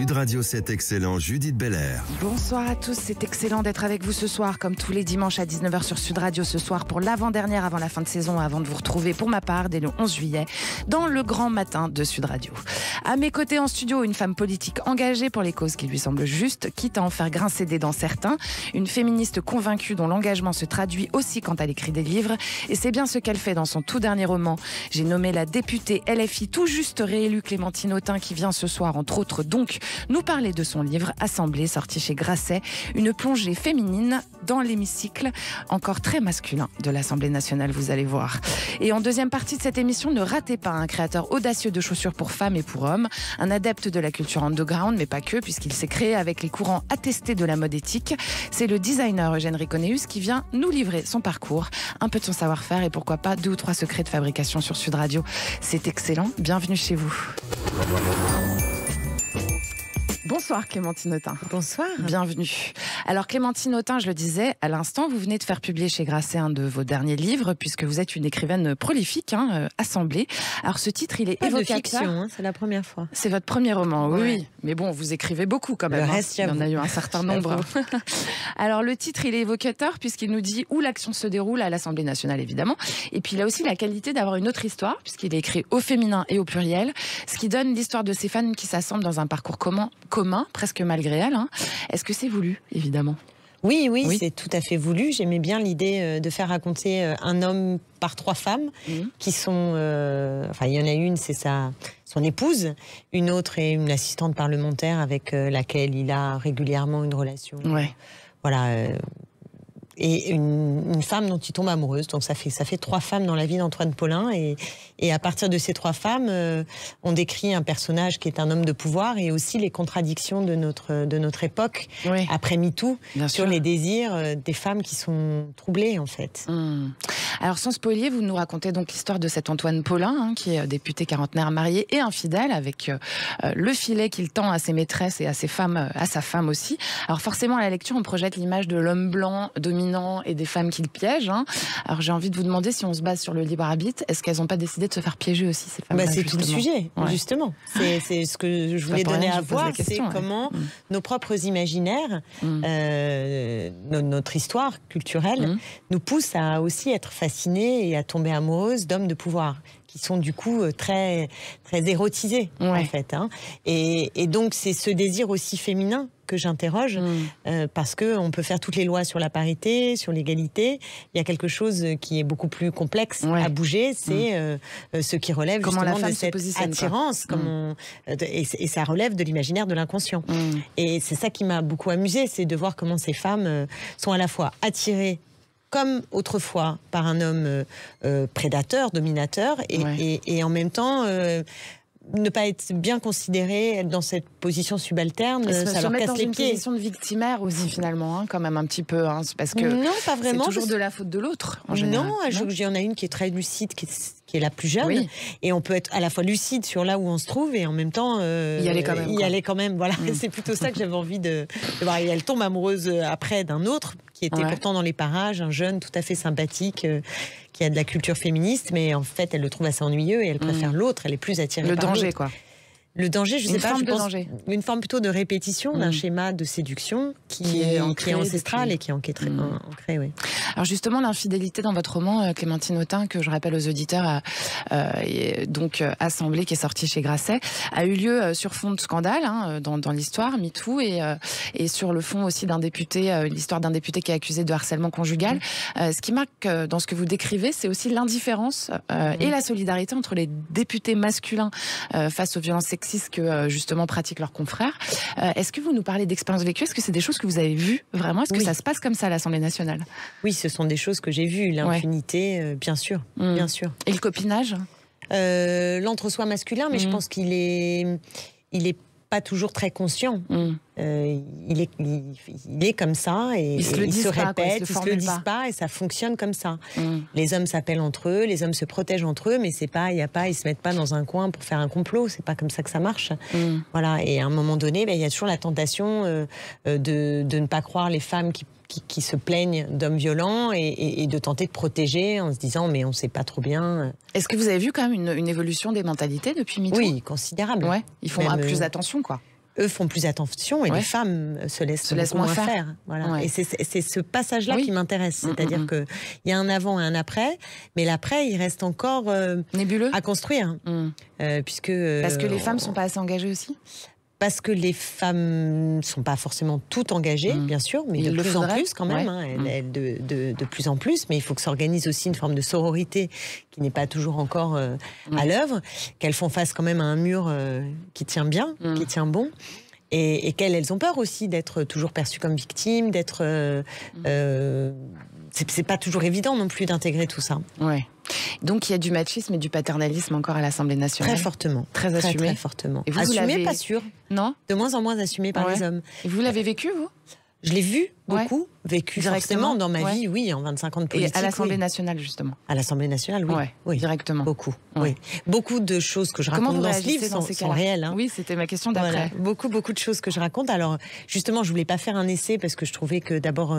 Sud Radio, c'est excellent, Judith Belair. Bonsoir à tous, c'est excellent d'être avec vous ce soir, comme tous les dimanches à 19h sur Sud Radio ce soir pour l'avant-dernière avant la fin de saison, avant de vous retrouver pour ma part dès le 11 juillet dans le grand matin de Sud Radio. À mes côtés en studio, une femme politique engagée pour les causes qui lui semblent justes, quitte à en faire grincer des dents certains, une féministe convaincue dont l'engagement se traduit aussi quand elle écrit des livres, et c'est bien ce qu'elle fait dans son tout dernier roman. J'ai nommé la députée LFI tout juste réélue Clémentine Autain qui vient ce soir entre autres donc nous parler de son livre Assemblée, sorti chez Grasset, une plongée féminine dans l'hémicycle encore très masculin de l'Assemblée nationale, vous allez voir. Et en deuxième partie de cette émission, ne ratez pas un créateur audacieux de chaussures pour femmes et pour hommes, un adepte de la culture underground, mais pas que, puisqu'il s'est créé avec les courants attestés de la mode éthique. C'est le designer Eugène Riconeus qui vient nous livrer son parcours, un peu de son savoir-faire et pourquoi pas 2 ou 3 secrets de fabrication sur Sud Radio. C'est excellent, bienvenue chez vous. Bonsoir Clémentine Autain. Bonsoir. Bienvenue. Alors Clémentine Autain, je le disais à l'instant, vous venez de faire publier chez Grasset un de vos derniers livres, puisque vous êtes une écrivaine prolifique, Assemblée. Alors ce titre, il est pas évocateur. De fiction, c'est la première fois. C'est votre premier roman, ouais. Oui. Mais bon, vous écrivez beaucoup quand même. Le reste, il y en a eu un certain nombre. Alors le titre, il est évocateur, puisqu'il nous dit où l'action se déroule, à l'Assemblée nationale évidemment. Et puis il a aussi la qualité d'avoir une autre histoire, puisqu'il est écrit au féminin et au pluriel, ce qui donne l'histoire de ces femmes qui s'assemblent dans un parcours commun, presque malgré elles. Est-ce que c'est voulu, évidemment ? Oui, c'est tout à fait voulu. J'aimais bien l'idée de faire raconter un homme par 3 femmes qui sont... il y en a une, c'est son épouse. Une autre est une assistante parlementaire avec laquelle il a régulièrement une relation. Ouais. Et une femme dont il tombe amoureuse. Donc ça fait 3 femmes dans la vie d'Antoine Paulin. Et à partir de ces 3 femmes, on décrit un personnage qui est un homme de pouvoir et aussi les contradictions de notre époque, après MeToo, sur les désirs des femmes qui sont troublées, en fait. Alors, sans spoiler, vous nous racontez donc l'histoire de cet Antoine Paulin, qui est député quarantenaire marié et infidèle, avec le filet qu'il tend à ses maîtresses et à ses femmes, à sa femme aussi. Alors forcément, à la lecture, on projette l'image de l'homme blanc, dominant, et des femmes qu'il piège. Alors j'ai envie de vous demander, si on se base sur le libre arbitre, est-ce qu'elles n'ont pas décidé de se faire piéger aussi, ces femmes-là? C'est tout le sujet, justement. C'est ce que je voulais donner à voir, c'est comment nos propres imaginaires, notre histoire culturelle, nous poussent à aussi être fascinés et à tomber amoureuses d'hommes de pouvoir, qui sont du coup très, très érotisés, en fait. Et donc c'est ce désir aussi féminin que j'interroge, parce qu'on peut faire toutes les lois sur la parité, sur l'égalité. Il y a quelque chose qui est beaucoup plus complexe à bouger, c'est ce qui relève justement de cette attirance, et ça relève de l'imaginaire de l'inconscient. Et c'est ça qui m'a beaucoup amusée, c'est de voir comment ces femmes sont à la fois attirées comme autrefois par un homme prédateur, dominateur, et en même temps ne pas être bien considéré, être dans cette position subalterne, ça leur casse les pieds. Dans une position de victimaire aussi finalement, quand même un petit peu, parce que non, pas vraiment, c'est toujours de la faute de l'autre en général. Non, il y en a une qui est très lucide, qui est la plus jeune, et on peut être à la fois lucide sur là où on se trouve et en même temps y aller quand même. Voilà, c'est plutôt ça que j'avais envie de voir. Et elle tombe amoureuse après d'un autre qui était pourtant dans les parages, un jeune tout à fait sympathique, qui a de la culture féministe, mais en fait elle le trouve assez ennuyeux et elle préfère l'autre, elle est plus attirée par l'autre. Le danger, quoi. Le danger, je sais pas, je pense une forme plutôt de répétition d'un schéma de séduction qui est ancestral et qui est ancré. Alors justement, l'infidélité dans votre roman, Clémentine Autain, que je rappelle aux auditeurs, donc Assemblée, qui est sorti chez Grasset, a eu lieu sur fond de scandale dans l'histoire MeToo et sur le fond aussi d'un député, l'histoire d'un député qui est accusé de harcèlement conjugal. Ce qui marque dans ce que vous décrivez, c'est aussi l'indifférence et la solidarité entre les députés masculins face aux violences sexuelles que justement pratiquent leurs confrères. Est-ce que vous nous parlez d'expériences vécues? Est-ce que c'est des choses que vous avez vues vraiment? Est-ce que ça se passe comme ça à l'Assemblée nationale? Oui, ce sont des choses que j'ai vues. L'impunité, bien sûr, bien sûr. Et le copinage? L'entre-soi masculin, mais je pense qu'il est pas toujours très conscient. Il est comme ça et il se répète, ils se le disent pas et ça fonctionne comme ça. Les hommes s'appellent entre eux, les hommes se protègent entre eux, mais c'est pas, ils se mettent pas dans un coin pour faire un complot. C'est pas comme ça que ça marche. Voilà. Et à un moment donné, il y a toujours la tentation de ne pas croire les femmes qui se plaignent d'hommes violents et de tenter de protéger en se disant mais on sait pas trop bien. Est-ce que vous avez vu quand même une évolution des mentalités depuis MeToo? Oui, considérable. Ouais, ils font plus attention, quoi. eux font plus attention et les femmes se laissent moins faire. Voilà. Ouais. Et c'est ce passage-là qui m'intéresse. C'est-à-dire qu'il y a un avant et un après, mais l'après, il reste encore nébuleux à construire. Parce que les femmes ne sont pas assez engagées aussi. Parce que les femmes ne sont pas forcément toutes engagées, bien sûr, mais de plus en plus quand même, de plus en plus. Mais il faut que s'organise aussi une forme de sororité qui n'est pas toujours encore à l'œuvre, qu'elles font face quand même à un mur qui tient bien, qui tient bon. Et qu'elles ont peur aussi d'être toujours perçues comme victimes, d'être... c'est pas toujours évident non plus d'intégrer tout ça. Ouais. Donc il y a du machisme et du paternalisme encore à l'Assemblée nationale. Très fortement. Très assumé. Très fortement. Et vous, assumé, pas sûr. Non. De moins en moins assumé par les hommes. Et vous l'avez vécu, vous ? Je l'ai vu beaucoup, vécu forcément dans ma vie, oui, en 25 ans de politique. Et à l'Assemblée nationale, justement. À l'Assemblée nationale, oui. Directement. Beaucoup, oui. Beaucoup de choses que je raconte dans ce livre sont réelles. Hein. Oui, c'était ma question d'après. Voilà. Beaucoup de choses que je raconte. Alors, justement, je voulais pas faire un essai parce que je trouvais que d'abord,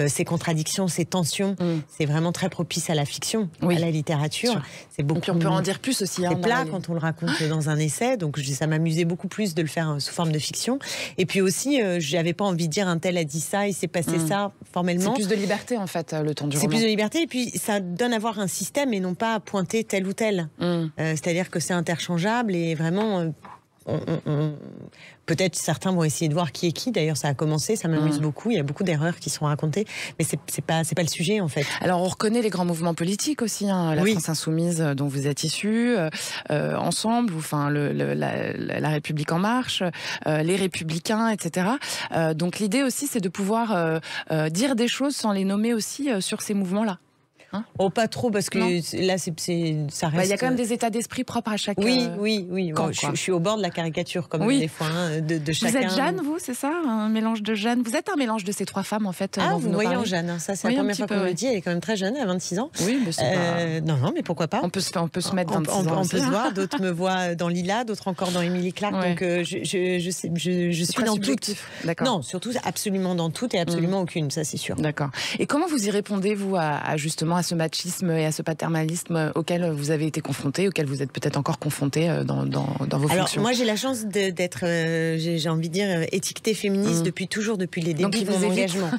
ces contradictions, ces tensions, c'est vraiment très propice à la fiction, à la littérature. C'est beaucoup. Et puis on peut en dire plus aussi. C'est plat quand on le raconte dans un essai, donc ça m'amusait beaucoup plus de le faire sous forme de fiction. Et puis aussi, j'avais pas envie de dire un tel a dit ça, il s'est passé ça formellement. C'est plus de liberté en fait, le temps du roman. C'est plus de liberté et puis ça donne à voir un système et non pas à pointer tel ou tel. C'est-à-dire que c'est interchangeable et vraiment... Peut-être certains vont essayer de voir qui est qui. D'ailleurs, ça a commencé, ça m'amuse beaucoup. Il y a beaucoup d'erreurs qui sont racontées, mais c'est pas le sujet en fait. Alors, on reconnaît les grands mouvements politiques aussi, hein, la France insoumise dont vous êtes issus, Ensemble, enfin la République en marche, les Républicains, etc. Donc, l'idée aussi, c'est de pouvoir dire des choses sans les nommer aussi sur ces mouvements-là. Hein pas trop, parce que là, ça reste... Il y a quand même des états d'esprit propres à chacun. Oui. Je suis au bord de la caricature, comme des fois, de chacun. Vous êtes Jeanne, vous, c'est ça? Un mélange de Jeanne. Vous êtes un mélange de ces trois femmes, en fait. Vous voyez en Jeanne, ça c'est la première fois qu'on me le dit. Elle est quand même très jeune, elle a 26 ans. Oui, mais c'est pas... Non, mais pourquoi pas? On peut se mettre 26 ans. On peut se voir, d'autres me voient dans Lila, d'autres encore dans Émilie Clarke. Donc je suis dans toutes. Non, surtout absolument dans toutes et absolument aucune, ça c'est sûr. D'accord. Et comment vous y répondez, vous, justement à ce machisme et à ce paternalisme auquel vous avez été confronté, auquel vous êtes peut-être encore confronté dans vos fonctions? Alors, moi, j'ai la chance d'être, j'ai envie de dire, étiquetée féministe depuis les débuts de mon engagement.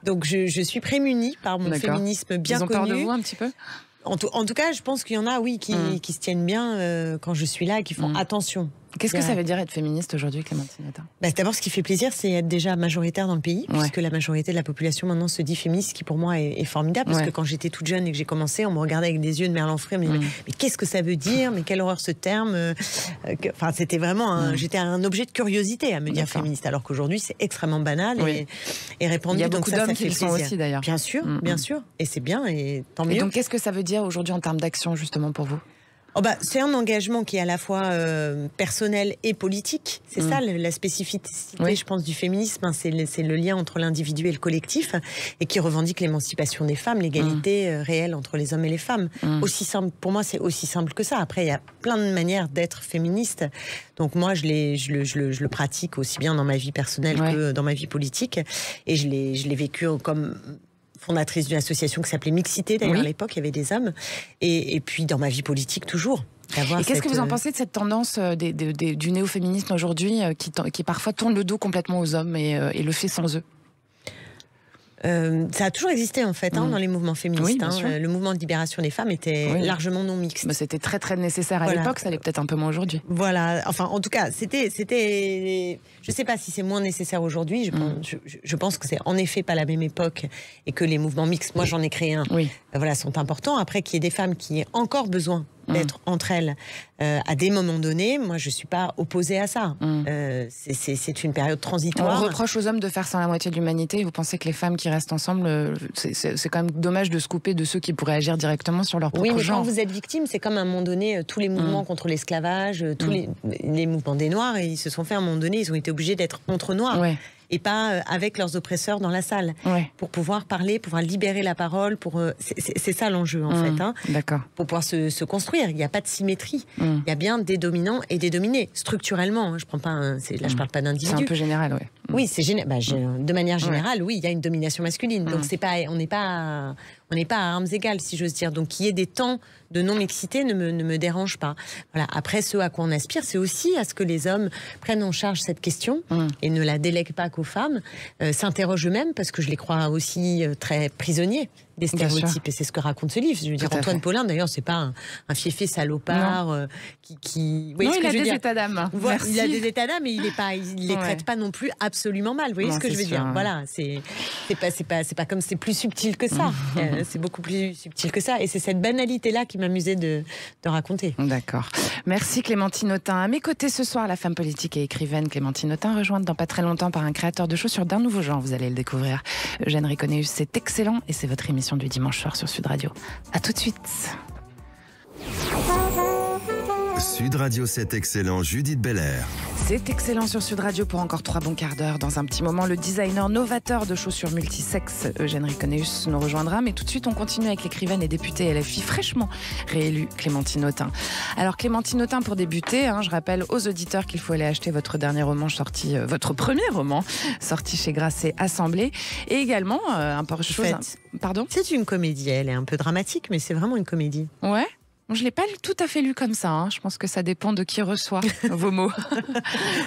Donc, je suis prémunie par mon féminisme bien connu. Ils ont peur de vous un petit peu? En tout cas, je pense qu'il y en a, qui se tiennent bien quand je suis là et qui font attention. Qu'est-ce que ça veut dire être féministe aujourd'hui, Clémentine Autain? D'abord, ce qui fait plaisir, c'est être déjà majoritaire dans le pays, puisque la majorité de la population maintenant se dit féministe, ce qui pour moi est formidable, parce que quand j'étais toute jeune et que j'ai commencé, on me regardait avec des yeux de merlan-frit, on me disait mais qu'est-ce que ça veut dire? Mais quelle horreur ce terme! Enfin, c'était vraiment j'étais un objet de curiosité à me dire féministe, alors qu'aujourd'hui c'est extrêmement banal et répandu. Il y a beaucoup d'hommes qui le sont aussi d'ailleurs. Bien sûr, et c'est bien et tant mieux. Et donc, qu'est-ce que ça veut dire aujourd'hui en termes d'action justement pour vous? C'est un engagement qui est à la fois personnel et politique. C'est ça la spécificité, je pense, du féminisme. C'est le lien entre l'individu et le collectif et qui revendique l'émancipation des femmes, l'égalité réelle entre les hommes et les femmes. Aussi simple, pour moi, c'est aussi simple que ça. Après, il y a plein de manières d'être féministe. Donc moi, je le pratique aussi bien dans ma vie personnelle que dans ma vie politique. Et je l'ai vécu comme... fondatrice d'une association qui s'appelait Mixité, d'ailleurs à l'époque, il y avait des hommes. Et puis dans ma vie politique, toujours. Et qu'est-ce que vous en pensez de cette tendance du néo-féminisme aujourd'hui qui parfois tourne le dos complètement aux hommes et le fait sans eux? Ça a toujours existé en fait dans les mouvements féministes. Le mouvement de libération des femmes était largement non mixte. C'était très très nécessaire à l'époque, ça l'est peut-être un peu moins aujourd'hui. Voilà, enfin en tout cas, c'était. Je sais pas si c'est moins nécessaire aujourd'hui. Je pense que c'est en effet pas la même époque et que les mouvements mixtes, moi j'en ai créé un, sont importants. Après qu'il y ait des femmes qui aient encore besoin d'être entre elles à des moments donnés, moi je suis pas opposée à ça. C'est une période transitoire. On reproche aux hommes de faire sans la moitié de l'humanité. Vous pensez que les femmes qui restent ensemble, c'est quand même dommage de se couper de ceux qui pourraient agir directement sur leur propre genre. Oui, mais quand vous êtes victime, c'est comme à un moment donné tous les mouvements contre l'esclavage, tous les mouvements des Noirs, et ils se sont fait à un moment donné, ils ont été obligés d'être entre Noirs. Et pas avec leurs oppresseurs dans la salle, pour pouvoir parler, pouvoir libérer la parole. C'est ça l'enjeu en fait. D'accord. Pour pouvoir se construire, il n'y a pas de symétrie. Il y a bien des dominants et des dominés structurellement. Je prends pas, là je parle pas d'individus. C'est un peu général, Oui, c'est de manière générale, oui, il y a une domination masculine. Donc on n'est pas à armes égales, si j'ose dire. Donc qu'il y ait des temps de non-mixité ne me dérange pas. Voilà. Après, ce à quoi on aspire, c'est aussi à ce que les hommes prennent en charge cette question et ne la délèguent pas qu'aux femmes, s'interrogent eux-mêmes, parce que je les crois aussi très prisonniers des stéréotypes. Et c'est ce que raconte ce livre. Je veux dire, Antoine Paulin, d'ailleurs, c'est pas un fiefé salopard qui... Oui, non, il a des états d'âme. Voilà, il a des états d'âme, et il les traite pas non plus absolument mal. Vous voyez ce que je veux dire? Voilà, c'est pas comme, c'est plus subtil que ça. C'est beaucoup plus subtil que ça. Et c'est cette banalité-là qui m'amusait de raconter. D'accord. Merci Clémentine Autain. À mes côtés ce soir, la femme politique et écrivaine Clémentine Autain, rejointe dans pas très longtemps par un créateur de chaussures d'un nouveau genre. Vous allez le découvrir. Eugène Riconeus, c'est excellent. Et c'est votre émission du dimanche soir sur Sud Radio. À tout de suite. Sud Radio, c'est excellent, Judith Belair. C'est excellent sur Sud Radio pour encore 3 bons quarts d'heure. Dans un petit moment, le designer novateur de chaussures multisexes, Eugène Riconeus, nous rejoindra. Mais tout de suite, on continue avec l'écrivaine et députée LFI fraîchement réélue Clémentine Autain. Alors Clémentine Autain, pour débuter, je rappelle aux auditeurs qu'il faut aller acheter votre dernier roman sorti, votre premier roman sorti chez Grasset Assemblée, et également Pardon. C'est une comédie, elle est un peu dramatique, mais c'est vraiment une comédie. Ouais. Je ne l'ai pas tout à fait lu comme ça. Je pense que ça dépend de qui reçoit vos mots.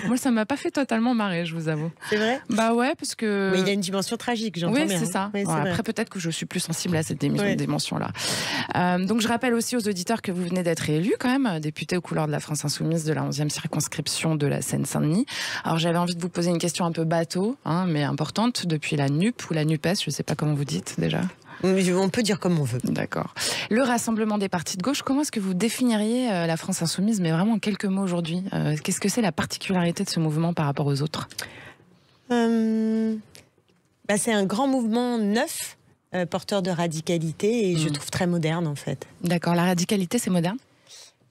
Moi, ça ne m'a pas fait totalement marrer, je vous avoue. C'est vrai? Bah ouais, parce que... Mais il y a une dimension tragique, j'entends bien. Oui, c'est ça. Oui, après, peut-être que je suis plus sensible à cette dimension-là. Donc, je rappelle aussi aux auditeurs que vous venez d'être élu, quand même, député aux couleurs de la France Insoumise de la 11e circonscription de la Seine-Saint-Denis. Alors, j'avais envie de vous poser une question un peu bateau, mais importante. Depuis la NUP ou la NUPES, je ne sais pas comment vous dites déjà. On peut dire comme on veut. D'accord. Le Rassemblement des partis de gauche, comment est-ce que vous définiriez la France Insoumise, mais vraiment en quelques mots aujourd'hui? Qu'est-ce que c'est la particularité de ce mouvement par rapport aux autres? C'est un grand mouvement neuf, porteur de radicalité, et je trouve très moderne en fait. D'accord. La radicalité, c'est moderne?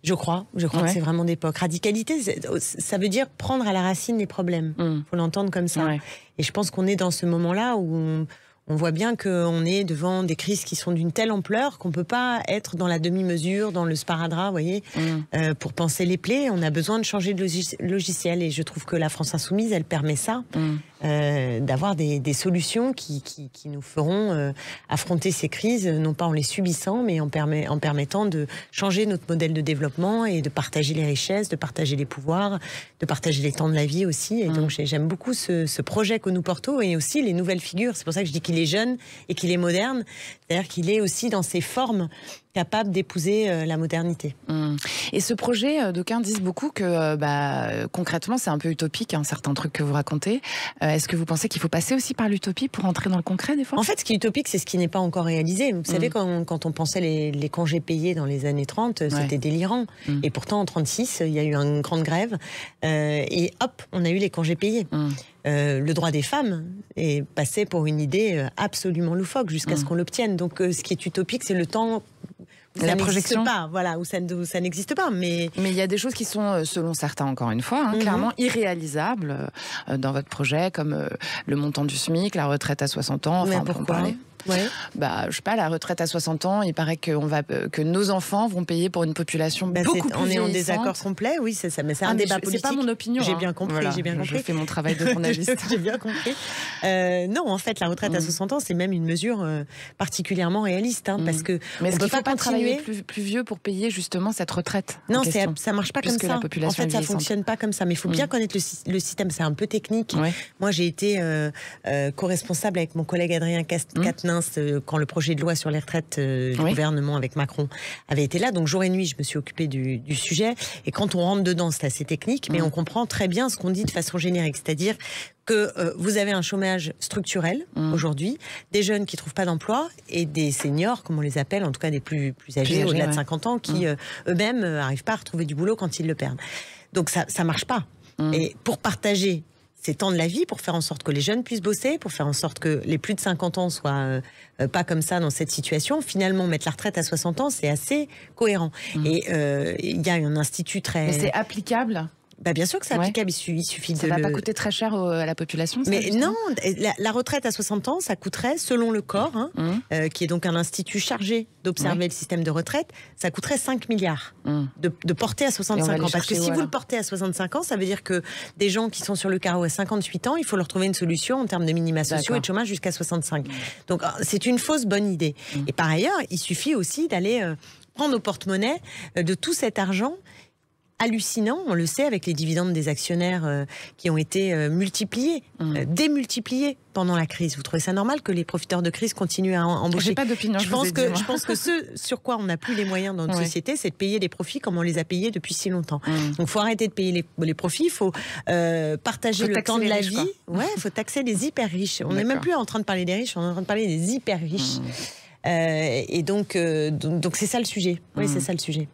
Je crois que c'est vraiment d'époque. Radicalité, ça veut dire prendre à la racine les problèmes. Faut l'entendre comme ça. Ouais. Et je pense qu'on est dans ce moment-là où on voit bien qu'on est devant des crises qui sont d'une telle ampleur qu'on ne peut pas être dans la demi-mesure, dans le sparadrap, vous voyez, pour penser les plaies. On a besoin de changer de logiciel. Et je trouve que la France Insoumise, elle permet ça, d'avoir des solutions qui nous feront affronter ces crises, non pas en les subissant, mais en permettant de changer notre modèle de développement et de partager les richesses, de partager les pouvoirs, de partager les temps de la vie aussi. Et donc j'aime beaucoup ce projet que nous portons, et aussi les nouvelles figures. C'est pour ça que je dis qu'il est jeune et qu'il est moderne, c'est-à-dire qu'il est aussi dans ses formes capable d'épouser la modernité. Et ce projet, d'aucuns disent beaucoup que concrètement c'est un peu utopique, certains trucs que vous racontez. Est-ce que vous pensez qu'il faut passer aussi par l'utopie pour entrer dans le concret des fois? En fait, ce qui est utopique, c'est ce qui n'est pas encore réalisé. Vous savez, quand on pensait les congés payés dans les années 30, c'était délirant. Et pourtant, en 36, il y a eu une grande grève et hop, on a eu les congés payés. Le droit des femmes est passé pour une idée absolument loufoque jusqu'à ce qu'on l'obtienne. Donc ce qui est utopique, c'est le temps où ça n'existe pas, voilà, où ça n'existe pas. Mais il y a des choses qui sont, selon certains, encore une fois, clairement irréalisables dans votre projet, comme le montant du SMIC, la retraite à 60 ans. Mais pourquoi? Je sais pas, la retraite à 60 ans, il paraît que nos enfants vont payer pour une population beaucoup plus on est en vieillissante. désaccord complet, oui, c'est ça, mais c'est un débat politique. C'est pas mon opinion. J'ai bien compris, voilà, j'ai bien compris. Je fais mon travail de journaliste. J'ai bien compris. Non, en fait, la retraite à 60 ans, c'est même une mesure particulièrement réaliste, parce que mais on peut pas travailler plus vieux pour payer justement cette retraite. Non, ça marche pas comme ça. La population en fait, ça fonctionne pas comme ça. Mais il faut bien connaître le système. C'est un peu technique. Moi, j'ai été co-responsable avec mon collègue Adrien Quatennens quand le projet de loi sur les retraites du gouvernement avec Macron avait été là. Donc jour et nuit, je me suis occupée du sujet. Et quand on rentre dedans, c'est assez technique, mais on comprend très bien ce qu'on dit de façon générique. C'est-à-dire que vous avez un chômage structurel aujourd'hui, des jeunes qui ne trouvent pas d'emploi et des seniors, comme on les appelle, en tout cas des plus âgés, au-delà de 50 ans, qui eux-mêmes n'arrivent pas à retrouver du boulot quand ils le perdent. Donc ça ne marche pas. Et pour partager ces temps de la vie, pour faire en sorte que les jeunes puissent bosser, pour faire en sorte que les plus de 50 ans soient pas comme ça dans cette situation, finalement mettre la retraite à 60 ans, c'est assez cohérent. Et il y a un institut très... Mais c'est applicable Bien sûr que c'est applicable, il suffit ça de... Ça ne va pas coûter très cher à la population, ça, mais non, la retraite à 60 ans, ça coûterait, selon le corps, qui est donc un institut chargé d'observer le système de retraite, ça coûterait 5 milliards de porter à 65 ans. Parce que si vous le portez à 65 ans, ça veut dire que des gens qui sont sur le carreau à 58 ans, il faut leur trouver une solution en termes de minima sociaux et de chômage jusqu'à 65. Donc c'est une fausse bonne idée. Et par ailleurs, il suffit aussi d'aller prendre au porte-monnaie de tout cet argent hallucinant, on le sait, avec les dividendes des actionnaires qui ont été multipliés, démultipliés pendant la crise. Vous trouvez ça normal que les profiteurs de crise continuent à embaucher? J'ai pas d'opinion, je pense que ce sur quoi on n'a plus les moyens dans notre société, c'est de payer des profits comme on les a payés depuis si longtemps. Donc il faut arrêter de payer les profits, il faut partager le temps de la vie. Il faut taxer les hyper riches. On n'est même plus en train de parler des riches, on est en train de parler des hyper riches. Et donc c'est ça le sujet. Oui, c'est ça le sujet.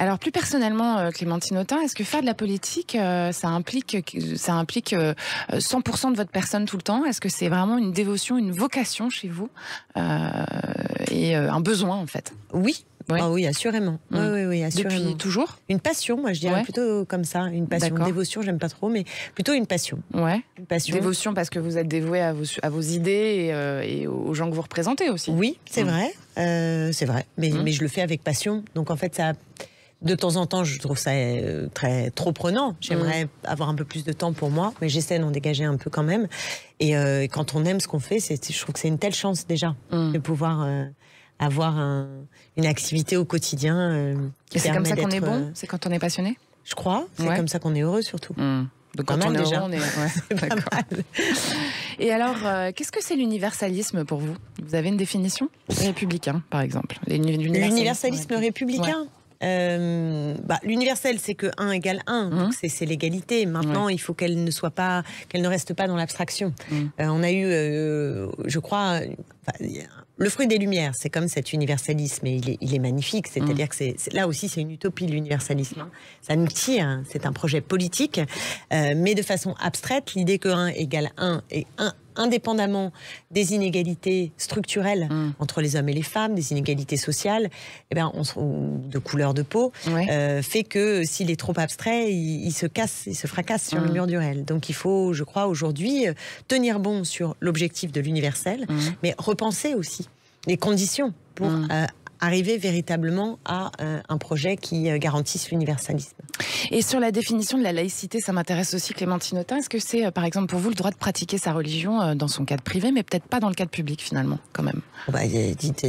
Alors plus personnellement, Clémentine Autain, est-ce que faire de la politique, ça implique 100% de votre personne tout le temps? Est-ce que c'est vraiment une dévotion, une vocation chez vous et un besoin en fait? Oui. Oui. Ah oui, assurément. Oui, assurément. Depuis toujours? Une passion, moi je dirais plutôt comme ça. Une passion. Dévotion, j'aime pas trop, mais plutôt une passion. Ouais. Une passion. Dévotion parce que vous êtes dévoué à vos idées et aux gens que vous représentez aussi. Oui, c'est vrai. C'est vrai. Mais je le fais avec passion. Donc en fait, ça... De temps en temps, je trouve ça trop prenant. J'aimerais avoir un peu plus de temps pour moi, mais j'essaie d'en dégager un peu quand même. Et quand on aime ce qu'on fait, je trouve que c'est une telle chance déjà de pouvoir avoir une activité au quotidien. C'est comme ça qu'on est bon? C'est quand on est passionné? Je crois. C'est comme ça qu'on est heureux surtout. Donc quand on est déjà, on est... pas mal. Et alors, qu'est-ce que c'est l'universalisme pour vous? Vous avez une définition? Républicain, par exemple. L'universalisme républicain. L'universel, c'est que 1 égale 1, donc c'est l'égalité. Maintenant, il faut qu'elle ne reste pas dans l'abstraction. On a eu, je crois, le fruit des Lumières, c'est comme cet universalisme, et il est magnifique. C'est-à-dire que là aussi, c'est une utopie, l'universalisme. Ça nous tire, c'est un projet politique, mais de façon abstraite, l'idée que 1 égale 1 et 1 indépendamment des inégalités structurelles entre les hommes et les femmes, des inégalités sociales, de couleur de peau, fait que s'il est trop abstrait, il se fracasse sur le mur du réel. Donc il faut, je crois, aujourd'hui, tenir bon sur l'objectif de l'universel, mais repenser aussi les conditions pour arriver véritablement à un projet qui garantisse l'universalisme. Et sur la définition de la laïcité, ça m'intéresse aussi, Clémentine Autain. Est-ce que c'est, par exemple, pour vous, le droit de pratiquer sa religion dans son cadre privé, mais peut-être pas dans le cadre public, finalement, quand même?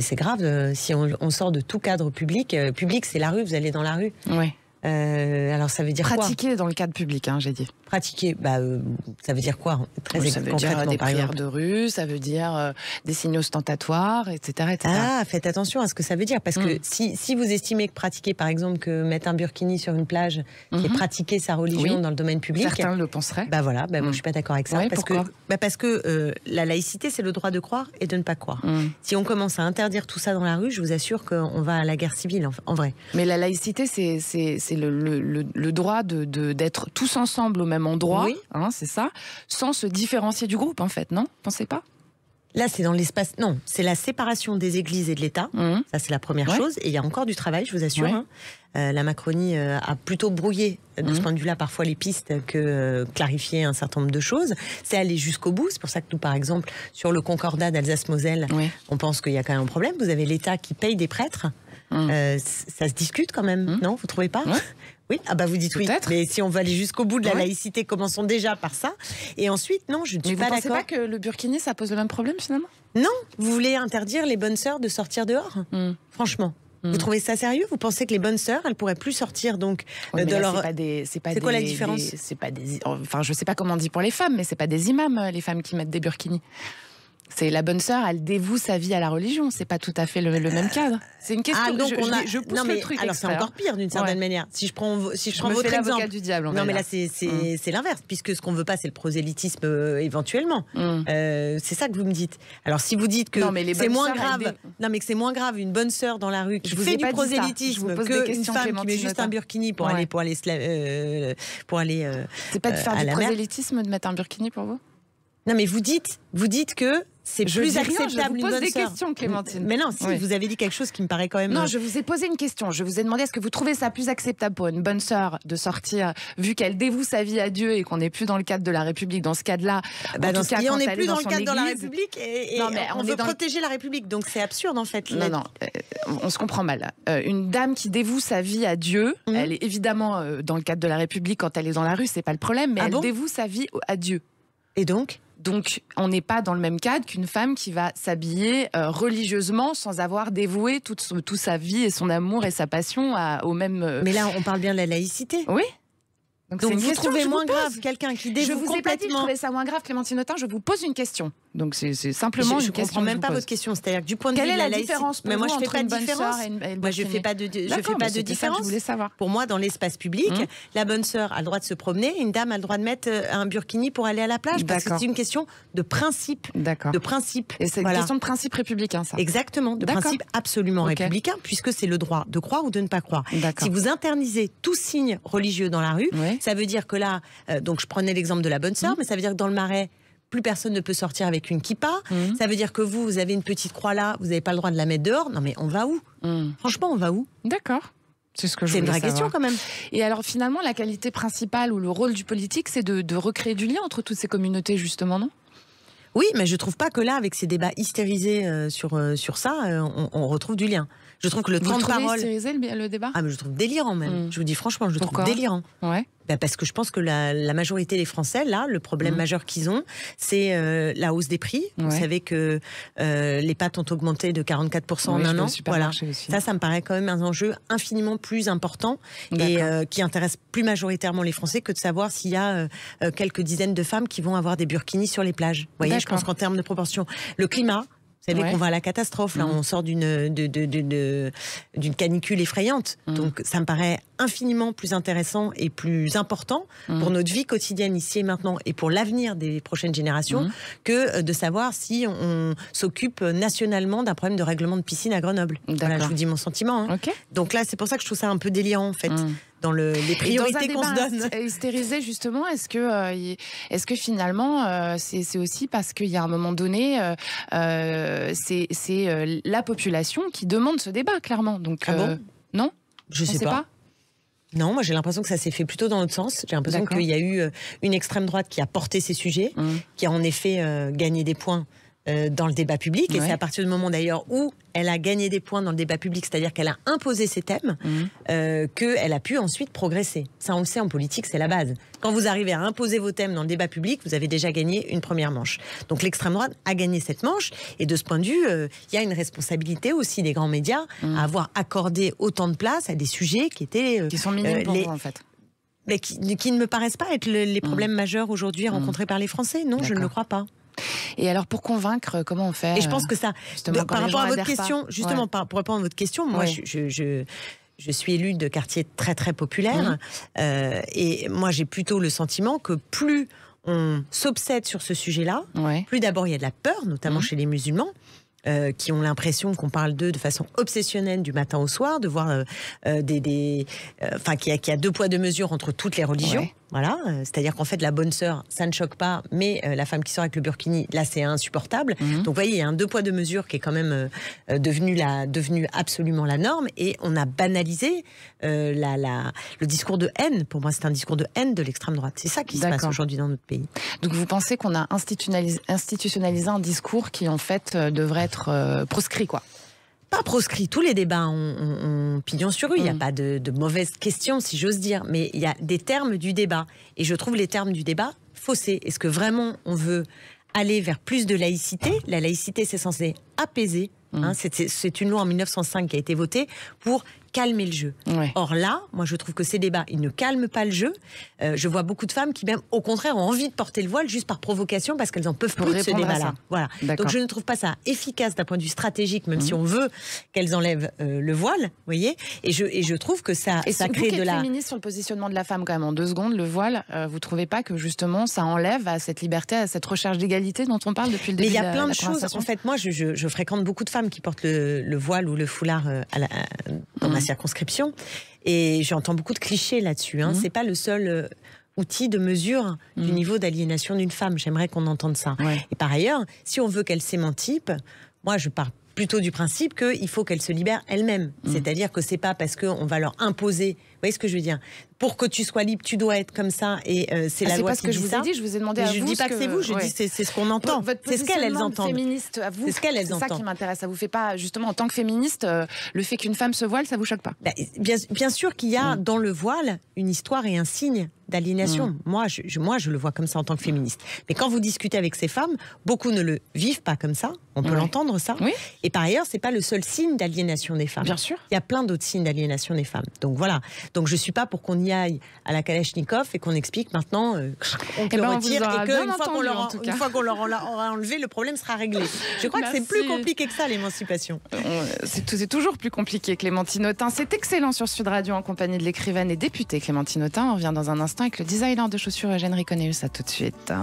C'est grave, si on sort de tout cadre public. Public, c'est la rue, vous allez dans la rue. Oui. Alors ça veut dire pratiquer dans le cadre public, j'ai dit. Pratiquer, ça veut dire quoi? Ça veut dire des prières de rue, ça veut dire des signes ostentatoires, etc., etc. Ah, faites attention à ce que ça veut dire, parce que si vous estimez que pratiquer, par exemple, que mettre un burkini sur une plage, c'est pratiquer sa religion dans le domaine public. Certains le penseraient. Moi je suis pas d'accord avec ça. Parce que la laïcité, c'est le droit de croire et de ne pas croire. Si on commence à interdire tout ça dans la rue, je vous assure qu'on va à la guerre civile, en vrai. Mais la laïcité, c'est le droit d'être tous ensemble au même endroit, c'est ça, sans se différencier du groupe, en fait, non? Pensez pas? Là, c'est dans l'espace... Non, c'est la séparation des églises et de l'État. Ça, c'est la première chose. Et il y a encore du travail, je vous assure. La Macronie a plutôt brouillé, de ce point de vue-là, parfois les pistes que clarifier un certain nombre de choses. C'est aller jusqu'au bout. C'est pour ça que nous, par exemple, sur le concordat d'Alsace-Moselle, on pense qu'il y a quand même un problème. Vous avez l'État qui paye des prêtres. Ça se discute quand même, non? Vous trouvez pas? Oui, vous dites oui. Mais si on veut aller jusqu'au bout de la laïcité, commençons déjà par ça. Et ensuite, non, je ne suis pas d'accord. Vous pensez pas que le burkini, ça pose le même problème finalement? Non, vous voulez interdire les bonnes sœurs de sortir dehors? Franchement. Vous trouvez ça sérieux? Vous pensez que les bonnes sœurs, elles pourraient plus sortir donc de leur... C'est quoi la différence? C'est pas des... Enfin, je sais pas comment on dit pour les femmes, mais c'est pas des imams, les femmes qui mettent des burkinis. C'est la bonne sœur, elle dévoue sa vie à la religion. C'est pas tout à fait le même cadre. C'est une question. Je pousse le truc. Alors c'est encore pire d'une certaine manière. Si je prends votre exemple du diable. Non mais là c'est l'inverse, puisque ce qu'on veut pas c'est le prosélytisme éventuellement. C'est ça que vous me dites. Alors si vous dites que c'est moins grave, non mais que c'est moins grave une bonne sœur dans la rue qui fait du prosélytisme qu'une femme qui met juste un burkini pour aller c'est pas de faire du prosélytisme de mettre un burkini pour vous? Non mais vous dites que c'est plus acceptable je vous pose des questions, Clémentine. Mais non, si, vous avez dit quelque chose qui me paraît quand même... Non, je vous ai posé une question. Je vous ai demandé, est-ce que vous trouvez ça plus acceptable pour une bonne sœur de sortir, vu qu'elle dévoue sa vie à Dieu et qu'on n'est plus dans le cadre de la République, dans ce cadre-là? On n'est plus dans le cadre de la République et non, mais on veut protéger la République, donc c'est absurde en fait. Non, on se comprend mal. Une dame qui dévoue sa vie à Dieu, elle est évidemment dans le cadre de la République quand elle est dans la rue, c'est pas le problème, mais elle dévoue sa vie à Dieu. Et donc, on n'est pas dans le même cadre qu'une femme qui va s'habiller religieusement sans avoir dévoué toute sa vie et son amour et sa passion au même... Mais là, on parle bien de la laïcité. Oui. Donc vous trouvez moins grave quelqu'un qui dévoue complètement... Je vous ai pas dit que je trouvais ça moins grave, Clémentine Autain, je vous pose une question. Donc c'est simplement une question. Je comprends même pas votre question. C'est-à-dire que du point de vue de la laïcité... Mais moi, je fais pas de différence. Moi, je fais pas de différence. Je voulais savoir. Pour moi, dans l'espace public, la bonne sœur a le droit de se promener, une dame a le droit de mettre un burkini pour aller à la plage, parce que c'est une question de principe. D'accord. De principe. Et c'est une question de principe républicain, ça. Exactement, de principe absolument républicain, puisque c'est le droit de croire ou de ne pas croire. Si vous interdisez tout signe religieux dans la rue, ça veut dire que là, donc je prenais l'exemple de la bonne sœur, mais ça veut dire que dans le Marais, plus personne ne peut sortir avec une kippa. Ça veut dire que vous avez une petite croix là, vous n'avez pas le droit de la mettre dehors. Non mais on va où? Franchement, on va où? D'accord. C'est ce que je voulais savoir. C'est une vraie question quand même. Et alors finalement, la qualité principale ou le rôle du politique, c'est de recréer du lien entre toutes ces communautés, justement, non? Oui, mais je trouve pas que là, avec ces débats hystérisés sur ça, on retrouve du lien. Je trouve que le temps de parole... Vous trouvez hystérisé le débat? Ah, mais je trouve délirant même. Je vous dis franchement, je le trouve délirant. Ouais. Parce que je pense que la majorité des Français, là, le problème majeur qu'ils ont, c'est la hausse des prix. Vous savez que les pâtes ont augmenté de 44% en un an. Voilà. Ça me paraît quand même un enjeu infiniment plus important et qui intéresse plus majoritairement les Français que de savoir s'il y a quelques dizaines de femmes qui vont avoir des burkinis sur les plages. Vous voyez, je pense qu'en termes de proportion, le climat... Vous savez qu'on va à la catastrophe, là, on sort d'une canicule effrayante. Donc ça me paraît infiniment plus intéressant et plus important pour notre vie quotidienne ici et maintenant et pour l'avenir des prochaines générations que de savoir si on s'occupe nationalement d'un problème de règlement de piscine à Grenoble. Voilà, je vous dis mon sentiment. Donc là, c'est pour ça que je trouve ça un peu délirant, en fait. Dans les priorités qu'on se donne. Hystérisé, justement, est-ce que finalement, c'est aussi parce qu'il y a un moment donné, c'est la population qui demande ce débat, clairement. Donc, non? Je sais pas. Non, moi j'ai l'impression que ça s'est fait plutôt dans l'autre sens. J'ai l'impression qu'il y a eu une extrême droite qui a porté ces sujets, qui a en effet gagné des points dans le débat public. Et c'est à partir du moment d'ailleurs où elle a gagné des points dans le débat public, c'est-à-dire qu'elle a imposé ses thèmes, qu'elle a pu ensuite progresser. Ça, on le sait, en politique, c'est la base. Quand vous arrivez à imposer vos thèmes dans le débat public, vous avez déjà gagné une première manche. Donc l'extrême droite a gagné cette manche, et de ce point de vue, il y a une responsabilité aussi des grands médias à avoir accordé autant de place à des sujets qui étaient... qui sont minimes pour vous, en fait. Mais qui ne me paraissent pas être les problèmes majeurs aujourd'hui rencontrés par les Français. Non, je ne le crois pas. Et alors, pour convaincre, comment on fait? Et je pense que ça, par rapport à votre question, justement, pour répondre à votre question, moi, je suis élue de quartiers très très populaires, et moi j'ai plutôt le sentiment que plus on s'obsède sur ce sujet-là, plus d'abord il y a de la peur, notamment chez les musulmans, qui ont l'impression qu'on parle d'eux de façon obsessionnelle du matin au soir, de voir qu'il y a deux poids deux mesures entre toutes les religions. Voilà, c'est-à-dire qu'en fait la bonne sœur, ça ne choque pas, mais la femme qui sort avec le burkini, là c'est insupportable. Donc vous voyez, il y a un deux poids deux mesures qui est quand même devenu absolument la norme, et on a banalisé le discours de haine. Pour moi, c'est un discours de haine de l'extrême droite. C'est ça qui se passe aujourd'hui dans notre pays. Donc vous pensez qu'on a institutionnalisé un discours qui en fait devrait être proscrit, quoi? Pas proscrit, tous les débats ont pignon sur rue, il n'y a pas de mauvaises questions, si j'ose dire, mais il y a des termes du débat, et je trouve les termes du débat faussés. Est-ce que vraiment on veut aller vers plus de laïcité? La laïcité, c'est censé apaiser, c'est une loi en 1905 qui a été votée pour calmer le jeu. Or là, moi je trouve que ces débats, ils ne calment pas le jeu. Je vois beaucoup de femmes qui même au contraire ont envie de porter le voile juste par provocation, parce qu'elles en peuvent plus de ce débat-là. Voilà. Donc je ne trouve pas ça efficace d'un point de vue stratégique, même si on veut qu'elles enlèvent le voile, vous voyez. Et je trouve que ça crée de la... féministe sur le positionnement de la femme, quand même, en 2 secondes, le voile, vous trouvez pas que justement ça enlève à cette liberté, à cette recherche d'égalité dont on parle depuis le début? Mais il y a plein de choses. En fait, moi je fréquente beaucoup de femmes qui portent le voile ou le foulard dans ma circonscription, et j'entends beaucoup de clichés là-dessus. C'est pas le seul outil de mesure du niveau d'aliénation d'une femme. J'aimerais qu'on entende ça. Ouais. Et par ailleurs, si on veut qu'elle s'émancipe, moi je pars plutôt du principe qu'il faut qu'elle se libère elle-même. C'est-à-dire que c'est pas parce qu'on va leur imposer, vous voyez ce que je veux dire, pour que tu sois libre, tu dois être comme ça, et c'est la loi qui dit ça. C'est pas ce que je vous ai dit, je vous ai demandé à vous. Je dis pas que c'est vous, je dis c'est ce qu'on entend. C'est ce qu'elles entendent. Féministe, à vous, c'est ce qu'elles entendent. C'est ça qui m'intéresse. Ça vous fait pas, justement, en tant que féministe, le fait qu'une femme se voile, ça vous choque pas? Bien sûr qu'il y a dans le voile une histoire et un signe d'aliénation. Moi, je le vois comme ça en tant que féministe. Mais quand vous discutez avec ces femmes, beaucoup ne le vivent pas comme ça. On peut l'entendre, ça. Oui. Et par ailleurs, c'est pas le seul signe d'aliénation des femmes. Bien sûr. Il y a plein d'autres signes d'aliénation des femmes. Donc voilà. Donc je suis pas pour qu'on y aille à la Kalachnikov et qu'on explique maintenant on te le retire et qu'une fois qu'on leur aura enlevé, le problème sera réglé. Je crois que c'est plus compliqué que ça, l'émancipation. C'est toujours plus compliqué, Clémentine Autain. C'est excellent sur Sud Radio en compagnie de l'écrivaine et députée Clémentine Autain. On revient dans un instant avec le designer de chaussures Eugène Riconeus. À tout de suite.